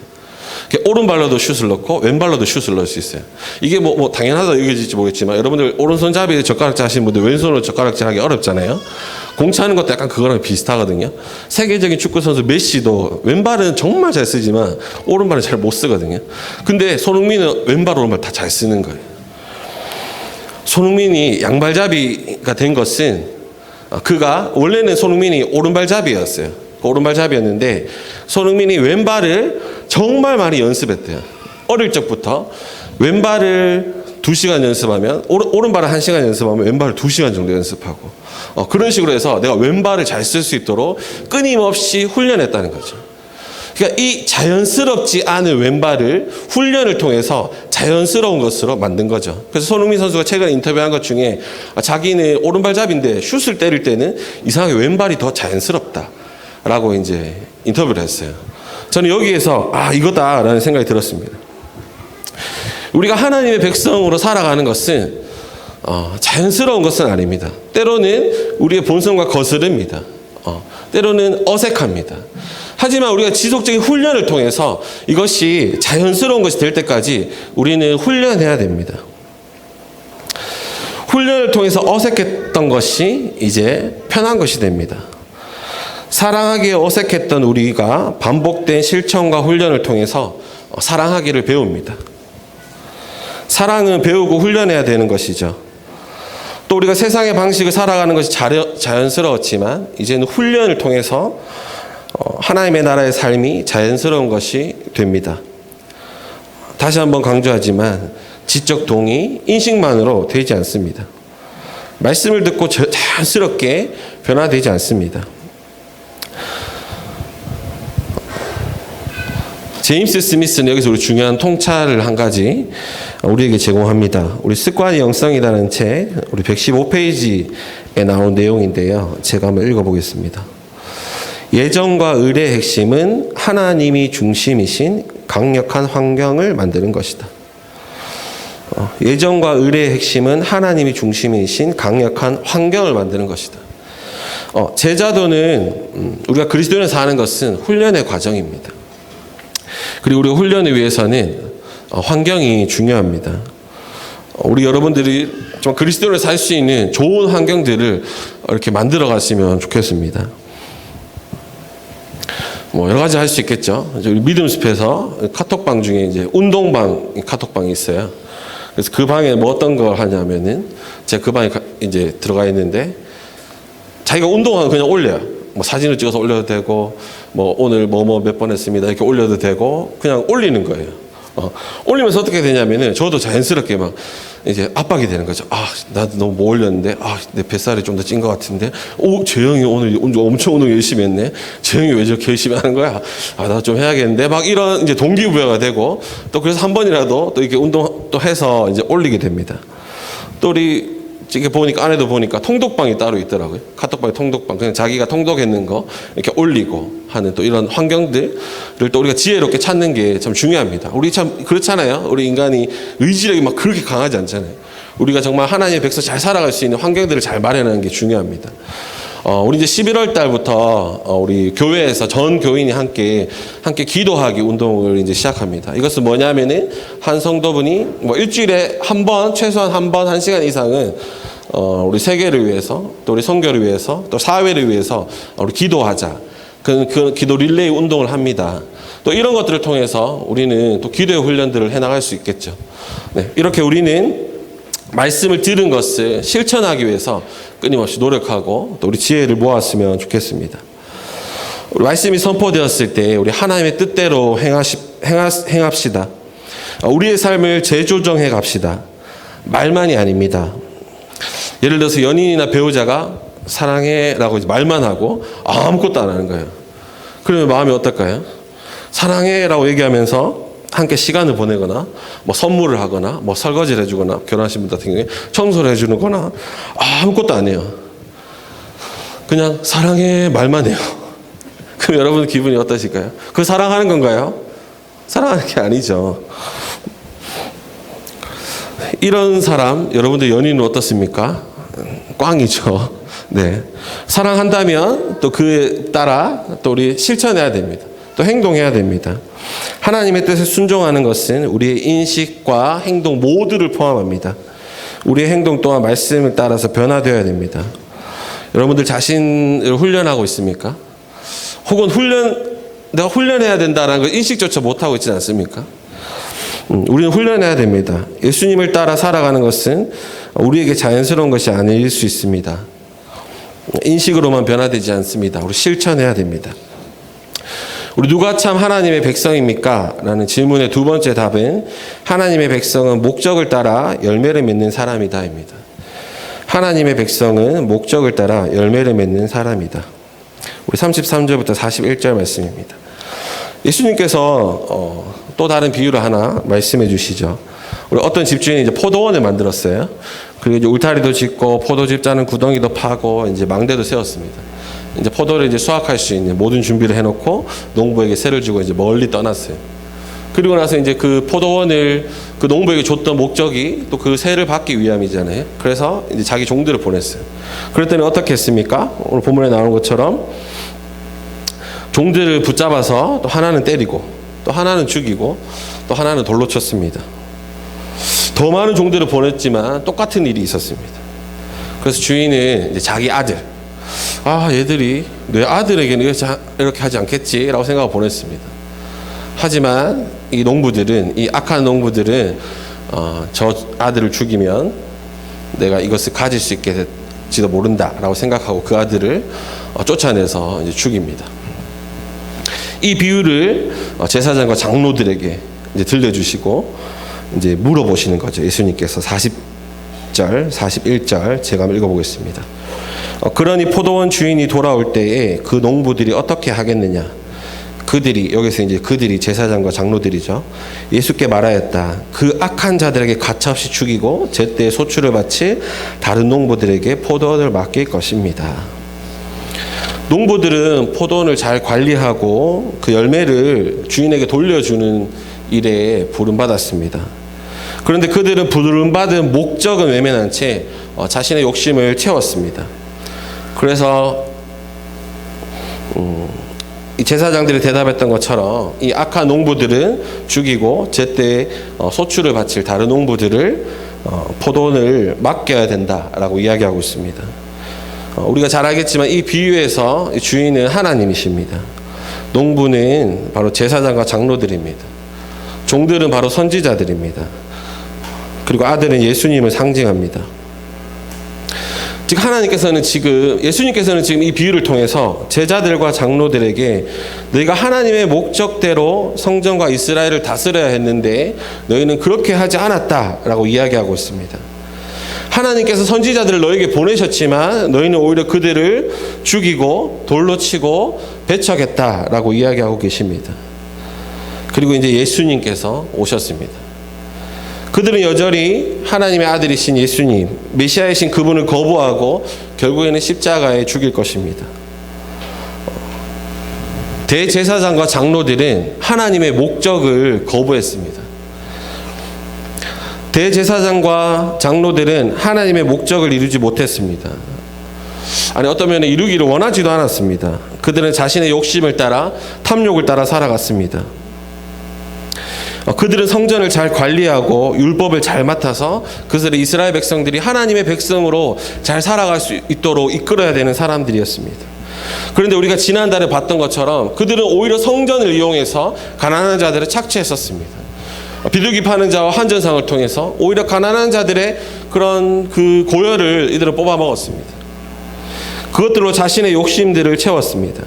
오른발로도 슛을 넣고 왼발로도 슛을 넣을 수 있어요. 이게 뭐 당연하다 여겨질지 모르겠지만 여러분들 오른손잡이 젓가락질 하시는 분들 왼손으로 젓가락질 하기 어렵잖아요. 공 차는 것도 약간 그거랑 비슷하거든요. 세계적인 축구 선수 메시도 왼발은 정말 잘 쓰지만 오른발은 잘 못 쓰거든요. 근데 손흥민은 왼발 오른발 다 잘 쓰는 거예요. 손흥민이 양발잡이가 된 것은 그가 원래는 손흥민이 오른발잡이였어요. 오른발잡이였는데 손흥민이 왼발을 정말 많이 연습했대요. 어릴 적부터 왼발을 2시간 연습하면 오른발을 1시간 연습하면 왼발을 2시간 정도 연습하고 그런 식으로 해서 내가 왼발을 잘 쓸 수 있도록 끊임없이 훈련했다는 거죠. 그러니까 이 자연스럽지 않은 왼발을 훈련을 통해서 자연스러운 것으로 만든 거죠. 그래서 손흥민 선수가 최근에 인터뷰한 것 중에 자기는 오른발잡이인데 슛을 때릴 때는 이상하게 왼발이 더 자연스럽다라고 이제 인터뷰를 했어요. 저는 여기에서 이거다라는 생각이 들었습니다. 우리가 하나님의 백성으로 살아가는 것은 자연스러운 것은 아닙니다. 때로는 우리의 본성과 거스릅니다. 때로는 어색합니다. 하지만 우리가 지속적인 훈련을 통해서 이것이 자연스러운 것이 될 때까지 우리는 훈련해야 됩니다. 훈련을 통해서 어색했던 것이 이제 편한 것이 됩니다. 사랑하기에 어색했던 우리가 반복된 실천과 훈련을 통해서 사랑하기를 배웁니다. 사랑은 배우고 훈련해야 되는 것이죠. 또 우리가 세상의 방식을 살아가는 것이 자연스러웠지만 이제는 훈련을 통해서 하나님의 나라의 삶이 자연스러운 것이 됩니다. 다시 한번 강조하지만 지적 동의, 인식만으로 되지 않습니다. 말씀을 듣고 자연스럽게 변화되지 않습니다. 제임스 스미스는 여기서 우리 중요한 통찰을 한 가지 우리에게 제공합니다. 우리 습관의 영성이라는 책 우리 115페이지에 나온 내용인데요. 제가 한번 읽어보겠습니다. 예정과 의의 핵심은 하나님이 중심이신 강력한 환경을 만드는 것이다. 예정과 의의 핵심은 하나님이 중심이신 강력한 환경을 만드는 것이다. 제자도는 우리가 그리스도인을 사는 것은 훈련의 과정입니다. 그리고 우리가 훈련을 위해서는 환경이 중요합니다. 우리 여러분들이 좀 그리스도인을 살 수 있는 좋은 환경들을 이렇게 만들어 갔으면 좋겠습니다. 여러 가지 할 수 있겠죠. 우리 믿음숲에서 카톡방 중에 이제 운동방 카톡방이 있어요. 그래서 그 방에 어떤 걸 하냐면은 제가 그 방에 이제 들어가 있는데 자기가 운동하면 그냥 올려요. 사진을 찍어서 올려도 되고 오늘 몇 번 했습니다 이렇게 올려도 되고 그냥 올리는 거예요. 올리면서 어떻게 되냐면은 저도 자연스럽게 막 이제 압박이 되는 거죠. 나도 너무 못 올렸는데 내 뱃살이 좀 더 찐 것 같은데 재영이 오늘 엄청 운동 열심히 했네. 재영이 왜 저렇게 열심히 하는 거야? 나 좀 해야겠는데 막 이런 이제 동기부여가 되고 또 그래서 한 번이라도 또 이렇게 운동 또 해서 이제 올리게 됩니다. 또 우리 이렇게 보니까 안에도 보니까 통독방이 따로 있더라고요. 카톡방에 통독방. 그냥 자기가 통독했는 거 이렇게 올리고 하는 또 이런 환경들을 또 우리가 지혜롭게 찾는 게 참 중요합니다. 우리 참 그렇잖아요. 우리 인간이 의지력이 막 그렇게 강하지 않잖아요. 우리가 정말 하나님의 백성 잘 살아갈 수 있는 환경들을 잘 마련하는 게 중요합니다. 우리 이제 11월 달부터 우리 교회에서 전 교인이 함께 기도하기 운동을 이제 시작합니다. 이것은 뭐냐면은 한 성도분이 일주일에 한 번, 최소한 한 번, 1시간 이상은 우리 세계를 위해서, 또 우리 선교를 위해서, 또 사회를 위해서 우리 기도하자. 그 기도 릴레이 운동을 합니다. 또 이런 것들을 통해서 우리는 또 기도의 훈련들을 해나갈 수 있겠죠. 네, 이렇게 우리는 말씀을 들은 것을 실천하기 위해서 끊임없이 노력하고 또 우리 지혜를 모았으면 좋겠습니다. 우리 말씀이 선포되었을 때 우리 하나님의 뜻대로 행합시다. 우리의 삶을 재조정해 갑시다. 말만이 아닙니다. 예를 들어서 연인이나 배우자가 사랑해라고 말만 하고 아무것도 안 하는 거예요. 그러면 마음이 어떨까요? 사랑해라고 얘기하면서 함께 시간을 보내거나 뭐 선물을 하거나 뭐 설거지를 해주거나, 결혼하신 분 같은 경우에 청소를 해주는 거나 아무것도 안 해요. 그냥 사랑해 말만 해요. 그럼 여러분 기분이 어떠실까요? 그 사랑하는 건가요? 사랑하는 게 아니죠. 이런 사람, 여러분들 연인은 어떻습니까? 꽝이죠. 네. 사랑한다면 또 그에 따라 또 우리 실천해야 됩니다. 또 행동해야 됩니다. 하나님의 뜻에 순종하는 것은 우리의 인식과 행동 모두를 포함합니다. 우리의 행동 또한 말씀을 따라서 변화되어야 됩니다. 여러분들 자신을 훈련하고 있습니까? 혹은 내가 훈련해야 된다는 걸 인식조차 못하고 있지 않습니까? 우리는 훈련해야 됩니다. 예수님을 따라 살아가는 것은 우리에게 자연스러운 것이 아닐 수 있습니다. 인식으로만 변화되지 않습니다. 우리 실천해야 됩니다. 우리 누가 참 하나님의 백성입니까? 라는 질문의 두 번째 답은 하나님의 백성은 목적을 따라 열매를 맺는 사람이다입니다. 하나님의 백성은 목적을 따라 열매를 맺는 사람이다. 우리 33절부터 41절 말씀입니다. 예수님께서 또 다른 비유를 하나 말씀해 주시죠. 우리 어떤 집주인이 이제 포도원을 만들었어요. 그리고 이제 울타리도 짓고 포도즙 짜는 구덩이도 파고 이제 망대도 세웠습니다. 이제 포도를 이제 수확할 수 있는 모든 준비를 해놓고 농부에게 세를 주고 이제 멀리 떠났어요. 그리고 나서 이제 그 포도원을 그 농부에게 줬던 목적이 또 그 세를 받기 위함이잖아요. 그래서 이제 자기 종들을 보냈어요. 그랬더니 어떻게 했습니까? 오늘 본문에 나오는 것처럼 종들을 붙잡아서 또 하나는 때리고 또 하나는 죽이고 또 하나는 돌로 쳤습니다. 더 많은 종들을 보냈지만 똑같은 일이 있었습니다. 그래서 주인은 이제 자기 아들, 얘들이 내 아들에게는 이렇게 하지 않겠지라고 생각하고 보냈습니다. 하지만 이 농부들은, 이 악한 농부들은 저 아들을 죽이면 내가 이것을 가질 수 있게 될지도 모른다라고 생각하고 그 아들을 쫓아내서 이제 죽입니다. 이 비유를 제사장과 장로들에게 이제 들려주시고 이제 물어보시는 거죠. 예수님께서 40절, 41절 제가 한번 읽어보겠습니다. 그러니 포도원 주인이 돌아올 때에 그 농부들이 어떻게 하겠느냐? 그들이, 여기서 이제 그들이 제사장과 장로들이죠. 예수께 말하였다. 그 악한 자들에게 가차없이 죽이고 제때에 소출을 바칠 다른 농부들에게 포도원을 맡길 것입니다. 농부들은 포도원을 잘 관리하고 그 열매를 주인에게 돌려주는 일에 부름받았습니다. 그런데 그들은 부름받은 목적은 외면한 채 자신의 욕심을 채웠습니다. 그래서 이 제사장들이 대답했던 것처럼 이 악한 농부들은 죽이고 제때 소출을 바칠 다른 농부들을 포도원을 맡겨야 된다라고 이야기하고 있습니다. 우리가 잘 알겠지만 이 비유에서 주인은 하나님이십니다. 농부는 바로 제사장과 장로들입니다. 종들은 바로 선지자들입니다. 그리고 아들은 예수님을 상징합니다. 즉 예수님께서는 지금 이 비유를 통해서 제자들과 장로들에게 너희가 하나님의 목적대로 성전과 이스라엘을 다스려야 했는데 너희는 그렇게 하지 않았다라고 이야기하고 있습니다. 하나님께서 선지자들을 너에게 보내셨지만 너희는 오히려 그들을 죽이고 돌로 치고 배척했다라고 이야기하고 계십니다. 그리고 이제 예수님께서 오셨습니다. 그들은 여전히 하나님의 아들이신 예수님, 메시아이신 그분을 거부하고 결국에는 십자가에 죽일 것입니다. 대제사장과 장로들은 하나님의 목적을 거부했습니다. 대제사장과 장로들은 하나님의 목적을 이루지 못했습니다. 어떤 면에 이루기를 원하지도 않았습니다. 그들은 자신의 욕심을 따라 탐욕을 따라 살아갔습니다. 그들은 성전을 잘 관리하고 율법을 잘 맡아서 그들의 이스라엘 백성들이 하나님의 백성으로 잘 살아갈 수 있도록 이끌어야 되는 사람들이었습니다. 그런데 우리가 지난달에 봤던 것처럼 그들은 오히려 성전을 이용해서 가난한 자들을 착취했었습니다. 비둘기 파는 자와 환전상을 통해서 오히려 가난한 자들의 그런 그 고열을 이들은 뽑아 먹었습니다. 그것들로 자신의 욕심들을 채웠습니다.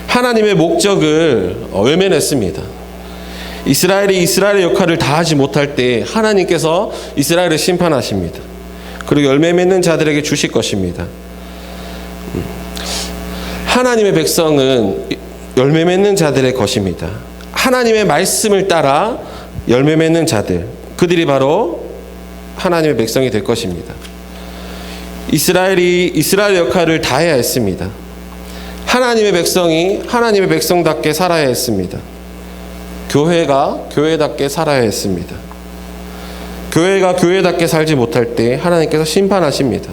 하나님의 목적을 외면했습니다. 이스라엘이 이스라엘의 역할을 다하지 못할 때 하나님께서 이스라엘을 심판하십니다. 그리고 열매 맺는 자들에게 주실 것입니다. 하나님의 백성은 열매 맺는 자들의 것입니다. 하나님의 말씀을 따라 열매 맺는 자들, 그들이 바로 하나님의 백성이 될 것입니다. 이스라엘이 이스라엘 역할을 다해야 했습니다. 하나님의 백성이 하나님의 백성답게 살아야 했습니다. 교회가 교회답게 살아야 했습니다. 교회가 교회답게 살지 못할 때 하나님께서 심판하십니다.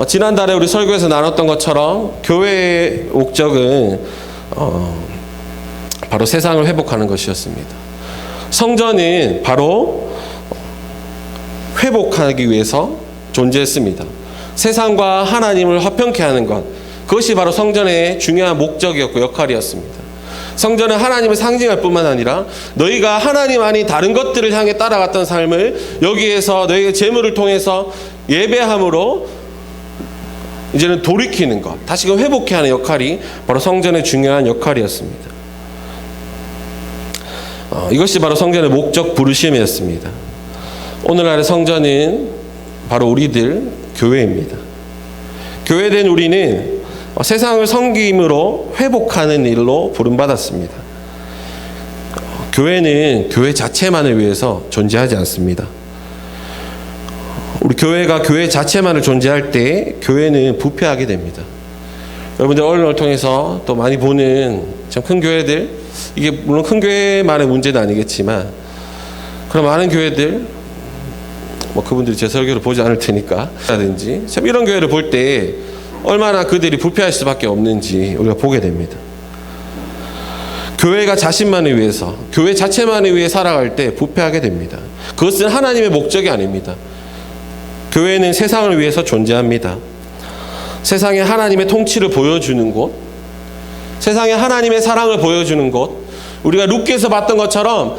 지난달에 우리 설교에서 나눴던 것처럼 교회의 목적은 바로 세상을 회복하는 것이었습니다. 성전은 바로 회복하기 위해서 존재했습니다. 세상과 하나님을 화평케 하는 것, 그것이 바로 성전의 중요한 목적이었고 역할이었습니다. 성전은 하나님을 상징할 뿐만 아니라 너희가 하나님 아닌 다른 것들을 향해 따라갔던 삶을 여기에서 너희의 재물을 통해서 예배함으로 이제는 돌이키는 것, 다시금 회복케 하는 역할이 바로 성전의 중요한 역할이었습니다. 이것이 바로 성전의 목적 부르심이었습니다. 오늘날의 성전은 바로 우리들 교회입니다. 교회된 우리는 세상을 섬김으로 회복하는 일로 부름받았습니다. 교회는 교회 자체만을 위해서 존재하지 않습니다. 우리 교회가 교회 자체만을 존재할 때 교회는 부패하게 됩니다. 여러분들 언론을 통해서 또 많이 보는 참 큰 교회들, 이게 물론 큰 교회만의 문제는 아니겠지만 그런 많은 교회들, 그분들이 제 설교를 보지 않을 테니까 라든지 참 이런 교회를 볼 때 얼마나 그들이 부패할 수밖에 없는지 우리가 보게 됩니다. 교회가 자신만을 위해서, 교회 자체만을 위해 살아갈 때 부패하게 됩니다. 그것은 하나님의 목적이 아닙니다. 교회는 세상을 위해서 존재합니다. 세상에 하나님의 통치를 보여주는 곳, 세상에 하나님의 사랑을 보여주는 곳, 우리가 룻기에서 봤던 것처럼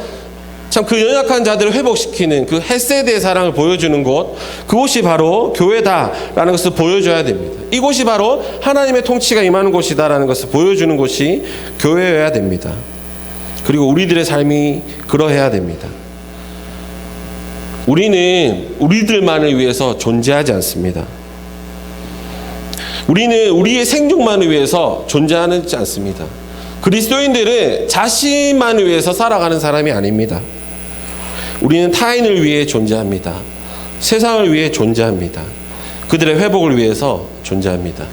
참 그 연약한 자들을 회복시키는 그 헷세대의 사랑을 보여주는 곳, 그곳이 바로 교회다라는 것을 보여줘야 됩니다. 이곳이 바로 하나님의 통치가 임하는 곳이다라는 것을 보여주는 곳이 교회여야 됩니다. 그리고 우리들의 삶이 그러해야 됩니다. 우리는 우리들만을 위해서 존재하지 않습니다. 우리는 우리의 생존만을 위해서 존재하지 않습니다. 그리스도인들은 자신만을 위해서 살아가는 사람이 아닙니다. 우리는 타인을 위해 존재합니다. 세상을 위해 존재합니다. 그들의 회복을 위해서 존재합니다.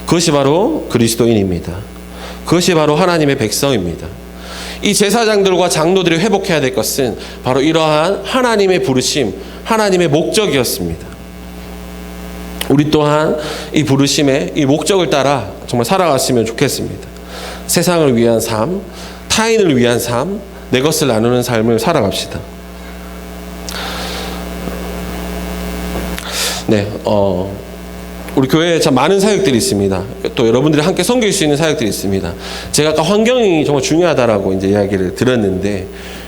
그것이 바로 그리스도인입니다. 그것이 바로 하나님의 백성입니다. 이 제사장들과 장로들이 회복해야 될 것은 바로 이러한 하나님의 부르심, 하나님의 목적이었습니다. 우리 또한 이 부르심의 이 목적을 따라 정말 살아갔으면 좋겠습니다. 세상을 위한 삶, 타인을 위한 삶, 내 것을 나누는 삶을 살아갑시다. 네, 우리 교회에 참 많은 사역들이 있습니다. 또 여러분들이 함께 섬길 수 있는 사역들이 있습니다. 제가 아까 환경이 정말 중요하다라고 이제 이야기를 들었는데,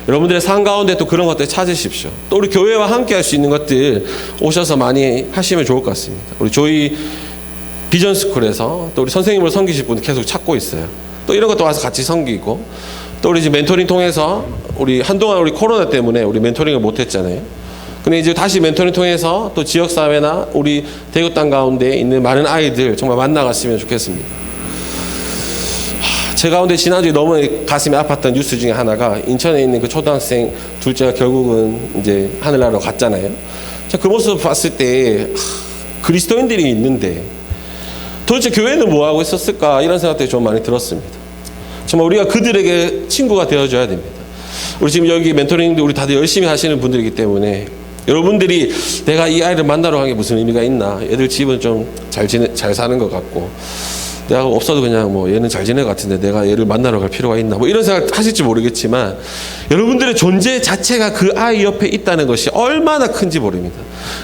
여러분들의 삶 가운데 또 그런 것들 찾으십시오. 또 우리 교회와 함께 할 수 있는 것들 오셔서 많이 하시면 좋을 것 같습니다. 우리 저희 비전스쿨에서 또 우리 선생님을 섬기실 분 계속 찾고 있어요. 또 이런 것도 와서 같이 섬기고, 또 우리 지금 멘토링 통해서 우리 한동안 우리 코로나 때문에 우리 멘토링을 못 했잖아요. 근데 이제 다시 멘토링 통해서 또 지역사회나 우리 대구 땅 가운데 있는 많은 아이들 정말 만나갔으면 좋겠습니다. 제 가운데 지난주에 너무 가슴이 아팠던 뉴스 중에 하나가 인천에 있는 그 초등학생 둘째가 결국은 이제 하늘나라로 갔잖아요. 그 모습을 봤을 때 그리스도인들이 있는데 도대체 교회는 뭐하고 있었을까, 이런 생각들이 좀 많이 들었습니다. 정말 우리가 그들에게 친구가 되어줘야 됩니다. 우리 지금 여기 멘토링도 우리 다들 열심히 하시는 분들이기 때문에 여러분들이 내가 이 아이를 만나러 간 게 무슨 의미가 있나, 애들 집은 좀 잘 사는 것 같고 내가 없어도 그냥 뭐 얘는 잘 지낼 것 같은데 내가 얘를 만나러 갈 필요가 있나 뭐 이런 생각 하실지 모르겠지만 여러분들의 존재 자체가 그 아이 옆에 있다는 것이 얼마나 큰지 모릅니다.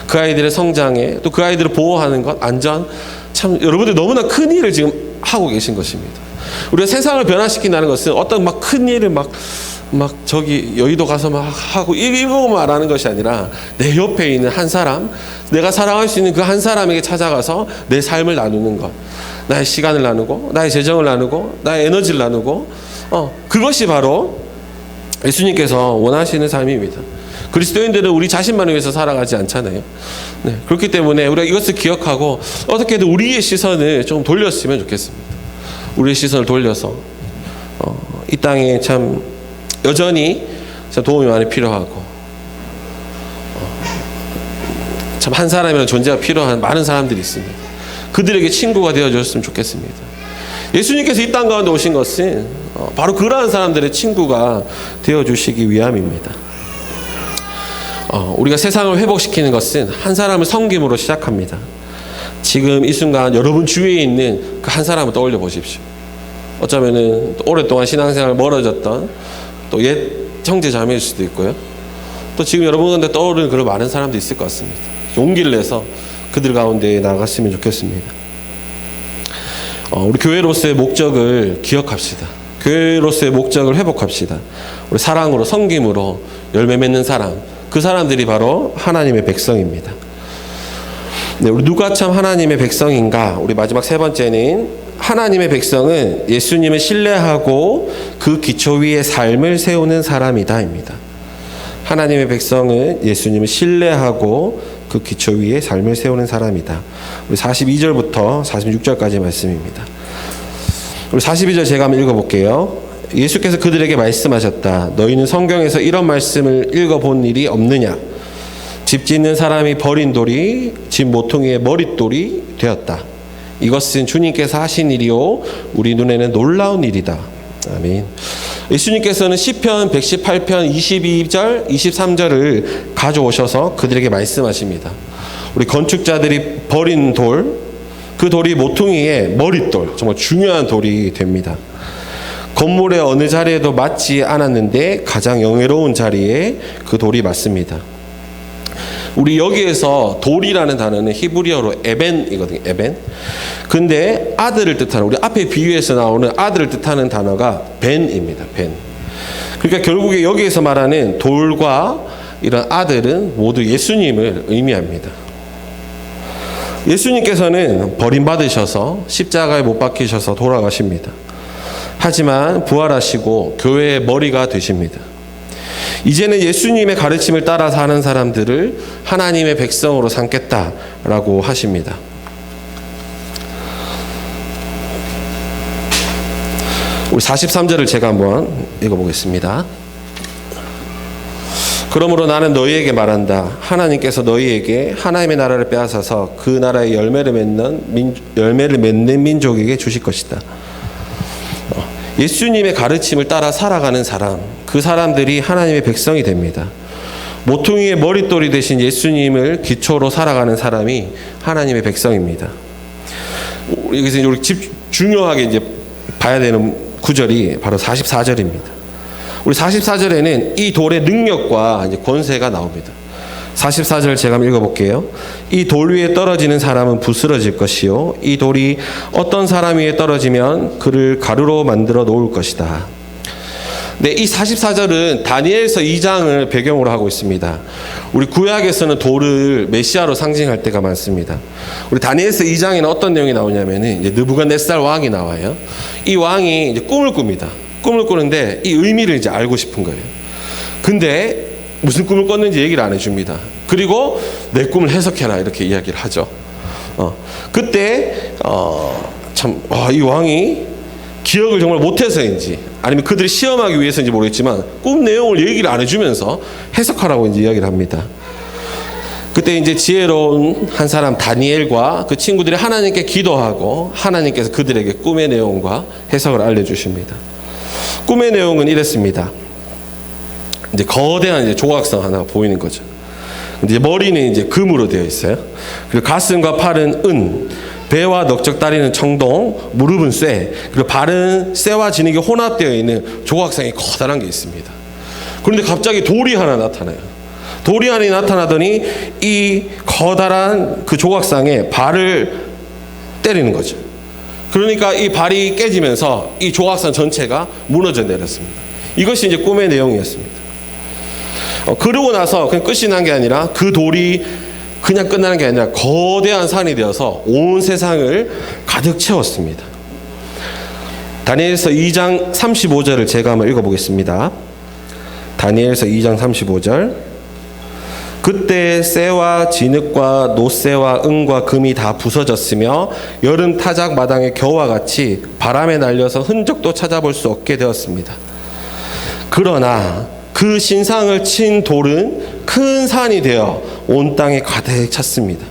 그 아이들의 성장에 또 그 아이들을 보호하는 것, 안전, 참 여러분들 너무나 큰 일을 지금 하고 계신 것입니다. 우리가 세상을 변화시킨다는 것은 어떤 막 큰 일을 막 저기 여의도 가서 막 하고 이거 말하는 것이 아니라 내 옆에 있는 한 사람, 내가 사랑할 수 있는 그 한 사람에게 찾아가서 내 삶을 나누는 것, 나의 시간을 나누고 나의 재정을 나누고 나의 에너지를 나누고 그것이 바로 예수님께서 원하시는 삶입니다. 그리스도인들은 우리 자신만을 위해서 살아가지 않잖아요. 네, 그렇기 때문에 우리가 이것을 기억하고 어떻게든 우리의 시선을 좀 돌렸으면 좋겠습니다. 우리의 시선을 돌려서 이 땅에 참 여전히 참 도움이 많이 필요하고 참 한 사람이라는 존재가 필요한 많은 사람들이 있습니다. 그들에게 친구가 되어줬으면 좋겠습니다. 예수님께서 이 땅 가운데 오신 것은 바로 그러한 사람들의 친구가 되어주시기 위함입니다. 우리가 세상을 회복시키는 것은 한 사람을 섬김으로 시작합니다. 지금 이 순간 여러분 주위에 있는 그 한 사람을 떠올려 보십시오. 어쩌면은 오랫동안 신앙생활 멀어졌던 또 옛 형제 자매일 수도 있고요. 또 지금 여러분 가운데 떠오르는 그런 많은 사람도 있을 것 같습니다. 용기를 내서 그들 가운데 나갔으면 좋겠습니다. 우리 교회로서의 목적을 기억합시다. 교회로서의 목적을 회복합시다. 우리 사랑으로, 섬김으로 열매 맺는 사람, 그 사람들이 바로 하나님의 백성입니다. 네, 우리 누가 참 하나님의 백성인가? 우리 마지막 세 번째는 하나님의 백성은 예수님을 신뢰하고 그 기초 위에 삶을 세우는 사람이다입니다. 하나님의 백성은 예수님을 신뢰하고 그 기초 위에 삶을 세우는 사람이다. 우리 42절부터 46절까지 말씀입니다. 우리 42절 제가 한번 읽어볼게요. 예수께서 그들에게 말씀하셨다. 너희는 성경에서 이런 말씀을 읽어본 일이 없느냐? 집 짓는 사람이 버린 돌이 집 모퉁이의 머릿돌이 되었다. 이것은 주님께서 하신 일이요 우리 눈에는 놀라운 일이다. 아멘. 예수님께서는 시편 118편 22절 23절을 가져오셔서 그들에게 말씀하십니다. 우리 건축자들이 버린 돌, 그 돌이 모퉁이의 머릿돌, 정말 중요한 돌이 됩니다. 건물의 어느 자리에도 맞지 않았는데 가장 영예로운 자리에 그 돌이 맞습니다. 우리 여기에서 돌이라는 단어는 히브리어로 에벤이거든요. 에벤. 근데 아들을 뜻하는, 우리 앞에 비유에서 나오는 아들을 뜻하는 단어가 벤입니다. 벤. 그러니까 결국에 여기에서 말하는 돌과 이런 아들은 모두 예수님을 의미합니다. 예수님께서는 버림받으셔서 십자가에 못 박히셔서 돌아가십니다. 하지만 부활하시고 교회의 머리가 되십니다. 이제는 예수님의 가르침을 따라 사는 사람들을 하나님의 백성으로 삼겠다라고 하십니다. 우리 43절을 제가 한번 읽어보겠습니다. 그러므로 나는 너희에게 말한다. 하나님께서 너희에게 하나님의 나라를 빼앗아서 그 나라의 열매를 맺는 민족에게 주실 것이다. 예수님의 가르침을 따라 살아가는 사람, 그 사람들이 하나님의 백성이 됩니다. 모퉁이의 머릿돌이 되신 예수님을 기초로 살아가는 사람이 하나님의 백성입니다. 여기서 우리 중요하게 이제 봐야 되는 구절이 바로 44절입니다. 우리 44절에는 이 돌의 능력과 이제 권세가 나옵니다. 44절 제가 한번 읽어볼게요. 이 돌 위에 떨어지는 사람은 부스러질 것이요 이 돌이 어떤 사람 위에 떨어지면 그를 가루로 만들어 놓을 것이다. 네, 이 44절은 다니엘서 2장을 배경으로 하고 있습니다. 우리 구약에서는 돌을 메시아로 상징할 때가 많습니다. 우리 다니엘서 2장에는 어떤 내용이 나오냐면은 이제 느부갓네살 왕이 나와요. 이 왕이 이제 꿈을 꿉니다. 꿈을 꾸는데 이 의미를 이제 알고 싶은 거예요. 근데 무슨 꿈을 꿨는지 얘기를 안 해줍니다. 그리고 내 꿈을 해석해라 이렇게 이야기를 하죠. 그때 이 왕이 기억을 정말 못해서인지 아니면 그들이 시험하기 위해서인지 모르겠지만 꿈 내용을 얘기를 안 해주면서 해석하라고 이제 이야기를 합니다. 그때 이제 지혜로운 한 사람 다니엘과 그 친구들이 하나님께 기도하고 하나님께서 그들에게 꿈의 내용과 해석을 알려주십니다. 꿈의 내용은 이랬습니다. 이제 거대한 이제 조각상 하나 보이는 거죠. 이제 머리는 이제 금으로 되어 있어요. 그리고 가슴과 팔은 은, 배와 넓적다리는 청동, 무릎은 쇠, 그리고 발은 쇠와 진흙이 혼합되어 있는 조각상이 커다란 게 있습니다. 그런데 갑자기 돌이 하나 나타나요. 돌이 하나 나타나더니 이 커다란 그 조각상에 발을 때리는 거죠. 그러니까 이 발이 깨지면서 이 조각상 전체가 무너져 내렸습니다. 이것이 이제 꿈의 내용이었습니다. 그러고 나서 그냥 끝이 난 게 아니라 그 돌이 그냥 끝나는 게 아니라 거대한 산이 되어서 온 세상을 가득 채웠습니다. 다니엘서 2장 35절을 제가 한번 읽어보겠습니다. 다니엘서 2장 35절. 그때 쇠와 진흙과 노쇠와 은과 금이 다 부서졌으며 여름 타작 마당의 겨와 같이 바람에 날려서 흔적도 찾아볼 수 없게 되었습니다. 그러나 그 신상을 친 돌은 큰 산이 되어 온 땅에 가득 찼습니다.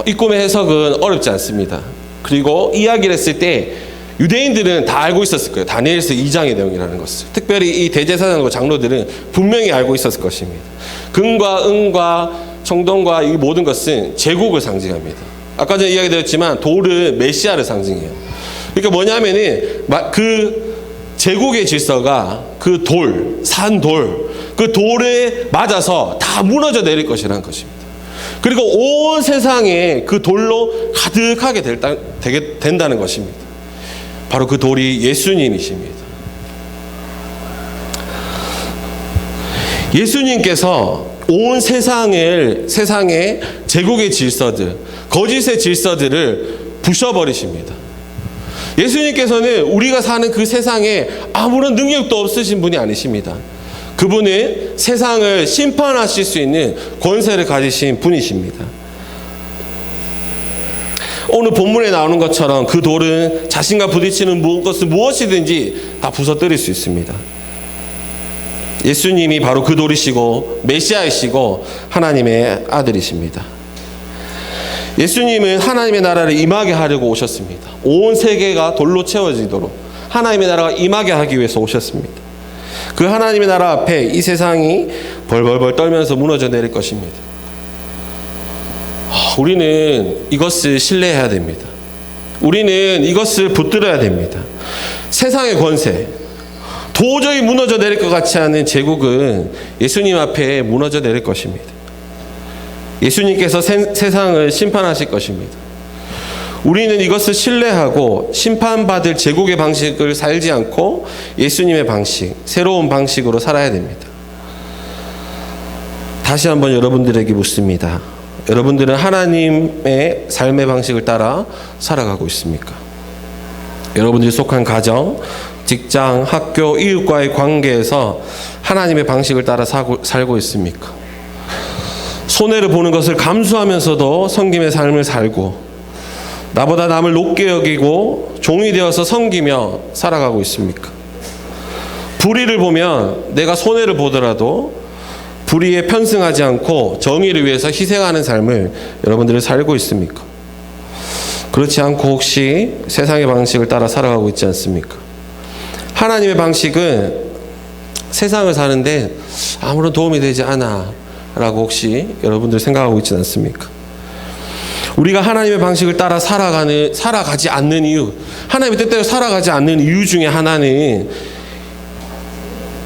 이 꿈의 해석은 어렵지 않습니다. 그리고 이야기를 했을 때 유대인들은 다 알고 있었을 거예요. 다니엘서 2장의 내용이라는 것을. 특별히 이 대제사장과 장로들은 분명히 알고 있었을 것입니다. 금과 은과 청동과 이 모든 것은 제국을 상징합니다. 아까 전에 이야기 드렸지만 돌은 메시아를 상징해요. 그러니까 뭐냐면은 그 제국의 질서가 그 돌, 산돌, 그 돌에 맞아서 다 무너져 내릴 것이라는 것입니다. 그리고 온 세상에 그 돌로 가득하게 된다는 것입니다. 바로 그 돌이 예수님이십니다. 예수님께서 온 세상의 제국의 질서들, 거짓의 질서들을 부셔버리십니다. 예수님께서는 우리가 사는 그 세상에 아무런 능력도 없으신 분이 아니십니다. 그분은 세상을 심판하실 수 있는 권세를 가지신 분이십니다. 오늘 본문에 나오는 것처럼 그 돌은 자신과 부딪히는 것을 무엇이든지 다 부서뜨릴 수 있습니다. 예수님이 바로 그 돌이시고 메시아이시고 하나님의 아들이십니다. 예수님은 하나님의 나라를 임하게 하려고 오셨습니다. 온 세계가 돌로 채워지도록 하나님의 나라가 임하게 하기 위해서 오셨습니다. 그 하나님의 나라 앞에 이 세상이 벌벌벌 떨면서 무너져 내릴 것입니다. 우리는 이것을 신뢰해야 됩니다. 우리는 이것을 붙들어야 됩니다. 세상의 권세, 도저히 무너져 내릴 것 같지 않은 제국은 예수님 앞에 무너져 내릴 것입니다. 예수님께서 세상을 심판하실 것입니다. 우리는 이것을 신뢰하고 심판받을 제국의 방식을 살지 않고 예수님의 방식, 새로운 방식으로 살아야 됩니다. 다시 한번 여러분들에게 묻습니다. 여러분들은 하나님의 삶의 방식을 따라 살아가고 있습니까? 여러분들이 속한 가정, 직장, 학교, 이웃과의 관계에서 하나님의 방식을 따라 살고 있습니까? 손해를 보는 것을 감수하면서도 섬김의 삶을 살고 나보다 남을 높게 여기고 종이 되어서 섬기며 살아가고 있습니까? 불의를 보면 내가 손해를 보더라도 불의에 편승하지 않고 정의를 위해서 희생하는 삶을 여러분들이 살고 있습니까? 그렇지 않고 혹시 세상의 방식을 따라 살아가고 있지 않습니까? 하나님의 방식은 세상을 사는데 아무런 도움이 되지 않아 라고 혹시 여러분들 생각하고 있지 않습니까? 우리가 하나님의 방식을 따라 살아가지 않는 이유, 하나님의 뜻대로 살아가지 않는 이유 중에 하나는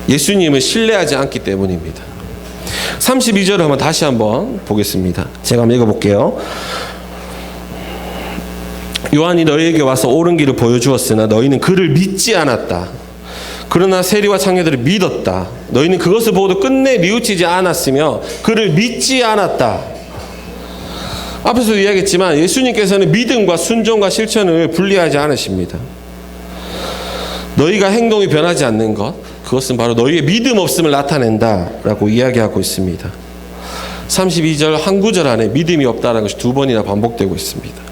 예수님을 신뢰하지 않기 때문입니다. 32절을 한번 다시 한번 보겠습니다. 제가 한번 읽어볼게요. 요한이 너희에게 와서 옳은 길을 보여주었으나 너희는 그를 믿지 않았다. 그러나 세리와 창녀들을 믿었다. 너희는 그것을 보고도 끝내 뉘우치지 않았으며 그를 믿지 않았다. 앞에서도 이야기했지만 예수님께서는 믿음과 순종과 실천을 분리하지 않으십니다. 너희가 행동이 변하지 않는 것, 그것은 바로 너희의 믿음 없음을 나타낸다라고 이야기하고 있습니다. 32절 한 구절 안에 믿음이 없다는 것이 2번이나 반복되고 있습니다.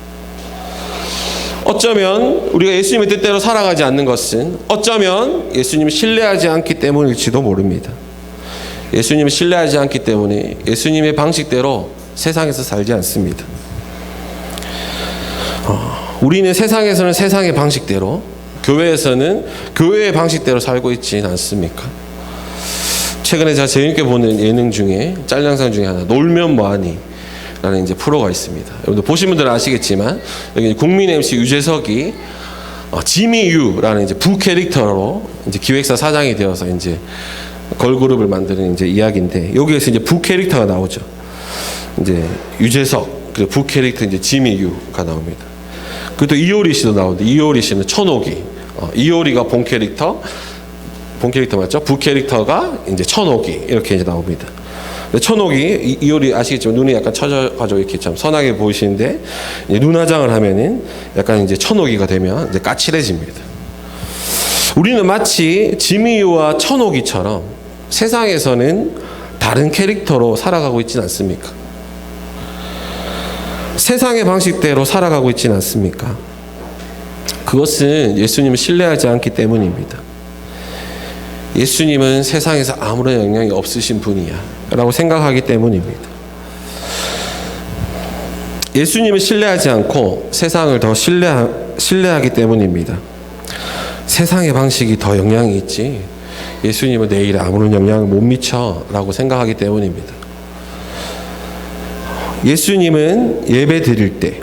어쩌면 우리가 예수님의 뜻대로 살아가지 않는 것은 어쩌면 예수님을 신뢰하지 않기 때문일지도 모릅니다. 예수님을 신뢰하지 않기 때문에 예수님의 방식대로 세상에서 살지 않습니다. 우리는 세상에서는 세상의 방식대로, 교회에서는 교회의 방식대로 살고 있지는 않습니까? 최근에 제가 재밌게 보는 예능 중에 짤 영상 중에 하나, 놀면 뭐하니 라는 이제 프로가 있습니다. 여러분들 보신 분들은 아시겠지만 여기 국민 MC 유재석이 지미 유라는 이제 부 캐릭터로 이제 기획사 사장이 되어서 이제 걸그룹을 만드는 이제 이야기인데 여기에서 이제 부 캐릭터가 나오죠. 이제 유재석 그리고 부 캐릭터 이제 지미 유가 나옵니다. 그리고 또 이효리 씨도 나오는데 이효리 씨는 천옥이 이효리가 본 캐릭터 맞죠? 부 캐릭터가 이제 천옥이 이렇게 이제 나옵니다. 천옥이 이효리 아시겠지만 눈이 약간 처져가지고 이렇게 참 선하게 보이시는데 눈화장을 하면은 약간 이제 천옥이가 되면 이제 까칠해집니다. 우리는 마치 지미유와 천옥이처럼 세상에서는 다른 캐릭터로 살아가고 있지는 않습니까? 세상의 방식대로 살아가고 있지는 않습니까? 그것은 예수님을 신뢰하지 않기 때문입니다. 예수님은 세상에서 아무런 영향이 없으신 분이야 라고 생각하기 때문입니다. 예수님을 신뢰하지 않고 세상을 더 신뢰하기 때문입니다. 세상의 방식이 더 영향이 있지 예수님은 내 일에 아무런 영향을 못 미쳐 라고 생각하기 때문입니다. 예수님은 예배 드릴 때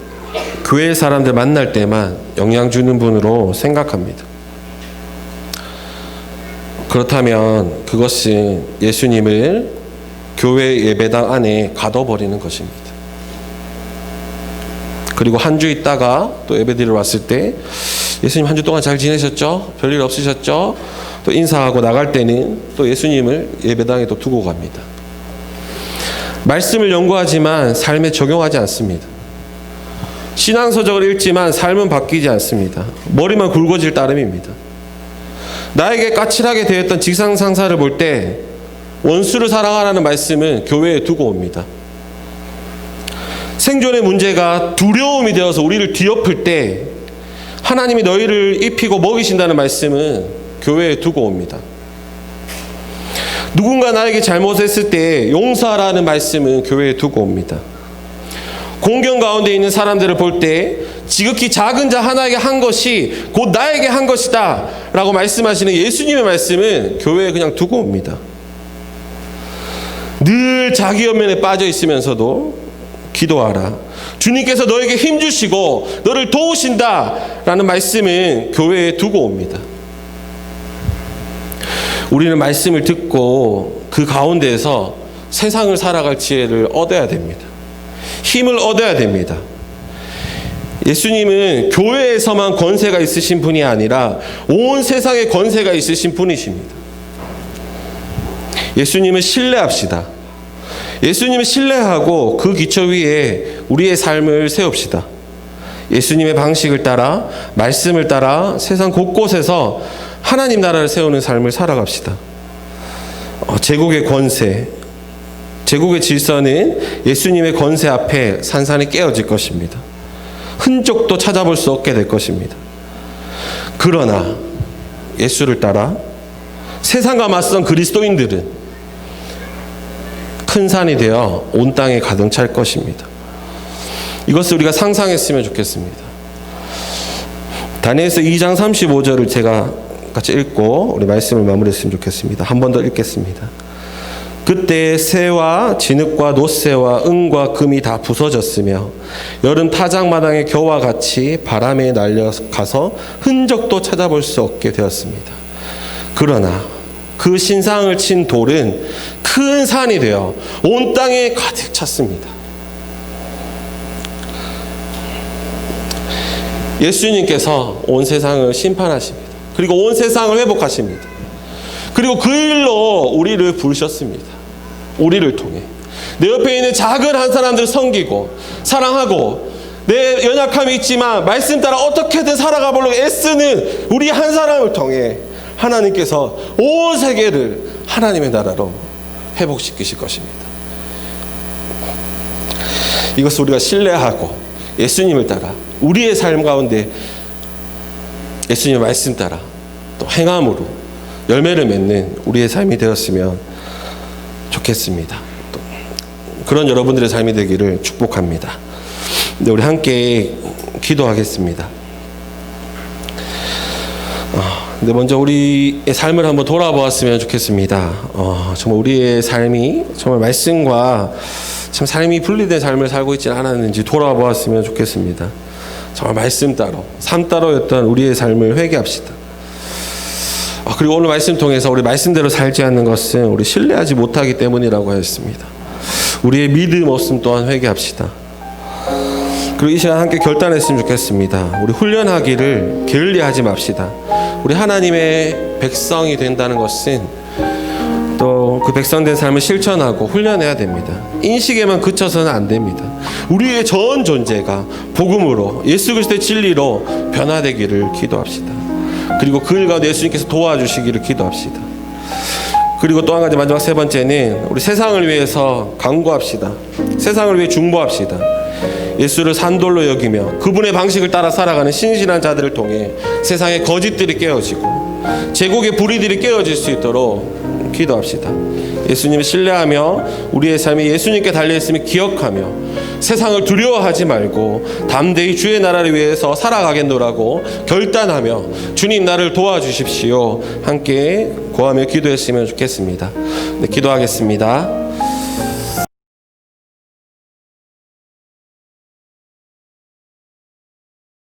교회 사람들 만날 때만 영향 주는 분으로 생각합니다. 그렇다면 그것은 예수님을 교회 예배당 안에 가둬버리는 것입니다. 그리고 한 주 있다가 또 예배드리러 왔을 때 예수님 한 주 동안 잘 지내셨죠? 별일 없으셨죠? 또 인사하고 나갈 때는 또 예수님을 예배당에 또 두고 갑니다. 말씀을 연구하지만 삶에 적용하지 않습니다. 신앙서적을 읽지만 삶은 바뀌지 않습니다. 머리만 굵어질 따름입니다. 나에게 까칠하게 되었던 직장 상사를 볼 때 원수를 사랑하라는 말씀은 교회에 두고 옵니다. 생존의 문제가 두려움이 되어서 우리를 뒤엎을 때 하나님이 너희를 입히고 먹이신다는 말씀은 교회에 두고 옵니다. 누군가 나에게 잘못했을 때 용서하라는 말씀은 교회에 두고 옵니다. 공경 가운데 있는 사람들을 볼 때 지극히 작은 자 하나에게 한 것이 곧 나에게 한 것이다 라고 말씀하시는 예수님의 말씀은 교회에 그냥 두고 옵니다. 늘 자기 연면에 빠져 있으면서도 기도하라. 주님께서 너에게 힘주시고 너를 도우신다 라는 말씀은 교회에 두고 옵니다. 우리는 말씀을 듣고 그 가운데에서 세상을 살아갈 지혜를 얻어야 됩니다. 힘을 얻어야 됩니다. 예수님은 교회에서만 권세가 있으신 분이 아니라 온 세상에 권세가 있으신 분이십니다. 예수님을 신뢰합시다. 예수님을 신뢰하고 그 기초 위에 우리의 삶을 세웁시다. 예수님의 방식을 따라 말씀을 따라 세상 곳곳에서 하나님 나라를 세우는 삶을 살아갑시다. 제국의 권세, 제국의 질서는 예수님의 권세 앞에 산산이 깨어질 것입니다. 흔적도 찾아볼 수 없게 될 것입니다. 그러나 예수를 따라 세상과 맞선 그리스도인들은 큰 산이 되어 온 땅에 가득 찰 것입니다. 이것을 우리가 상상했으면 좋겠습니다. 다니엘서 2장 35절을 제가 같이 읽고 우리 말씀을 마무리했으면 좋겠습니다. 한 번 더 읽겠습니다. 그때 새와 진흙과 놋새와 은과 금이 다 부서졌으며 여름 타작마당의 겨와 같이 바람에 날려가서 흔적도 찾아볼 수 없게 되었습니다. 그러나 그 신상을 친 돌은 큰 산이 되어 온 땅에 가득 찼습니다. 예수님께서 온 세상을 심판하십니다. 그리고 온 세상을 회복하십니다. 그리고 그 일로 우리를 부르셨습니다. 우리를 통해 내 옆에 있는 작은 한 사람들을 섬기고 사랑하고 내 연약함이 있지만 말씀 따라 어떻게든 살아가 보려고 애쓰는 우리 한 사람을 통해 하나님께서 온 세계를 하나님의 나라로 회복시키실 것입니다. 이것을 우리가 신뢰하고 예수님을 따라 우리의 삶 가운데 예수님의 말씀 따라 또 행함으로 열매를 맺는 우리의 삶이 되었으면 좋겠습니다. 또 그런 여러분들의 삶이 되기를 축복합니다. 네, 우리 함께 기도하겠습니다. 네, 먼저 우리의 삶을 한번 돌아보았으면 좋겠습니다. 정말 우리의 삶이 정말 말씀과 참 삶이 분리된 삶을 살고 있지 않았는지 돌아보았으면 좋겠습니다. 정말 말씀 따로, 삶 따로였던 우리의 삶을 회개합시다. 그리고 오늘 말씀 통해서 우리 말씀대로 살지 않는 것은 우리 신뢰하지 못하기 때문이라고 하였습니다. 우리의 믿음 없음 또한 회개합시다. 그리고 이 시간 함께 결단했으면 좋겠습니다. 우리 훈련하기를 게을리하지 맙시다. 우리 하나님의 백성이 된다는 것은 또 그 백성된 삶을 실천하고 훈련해야 됩니다. 인식에만 그쳐서는 안 됩니다. 우리의 전 존재가 복음으로 예수 그리스도의 진리로 변화되기를 기도합시다. 그리고 그 일 가운데 예수님께서 도와주시기를 기도합시다. 그리고 또 한 가지 마지막 세 번째는 우리 세상을 위해서 강구합시다. 세상을 위해 중보합시다. 예수를 산돌로 여기며 그분의 방식을 따라 살아가는 신실한 자들을 통해 세상의 거짓들이 깨어지고 제국의 불의들이 깨어질 수 있도록 기도합시다. 예수님을 신뢰하며 우리의 삶이 예수님께 달려있음을 기억하며 세상을 두려워하지 말고 담대히 주의 나라를 위해서 살아가겠노라고 결단하며 주님 나를 도와주십시오. 함께 고하며 기도했으면 좋겠습니다. 네, 기도하겠습니다.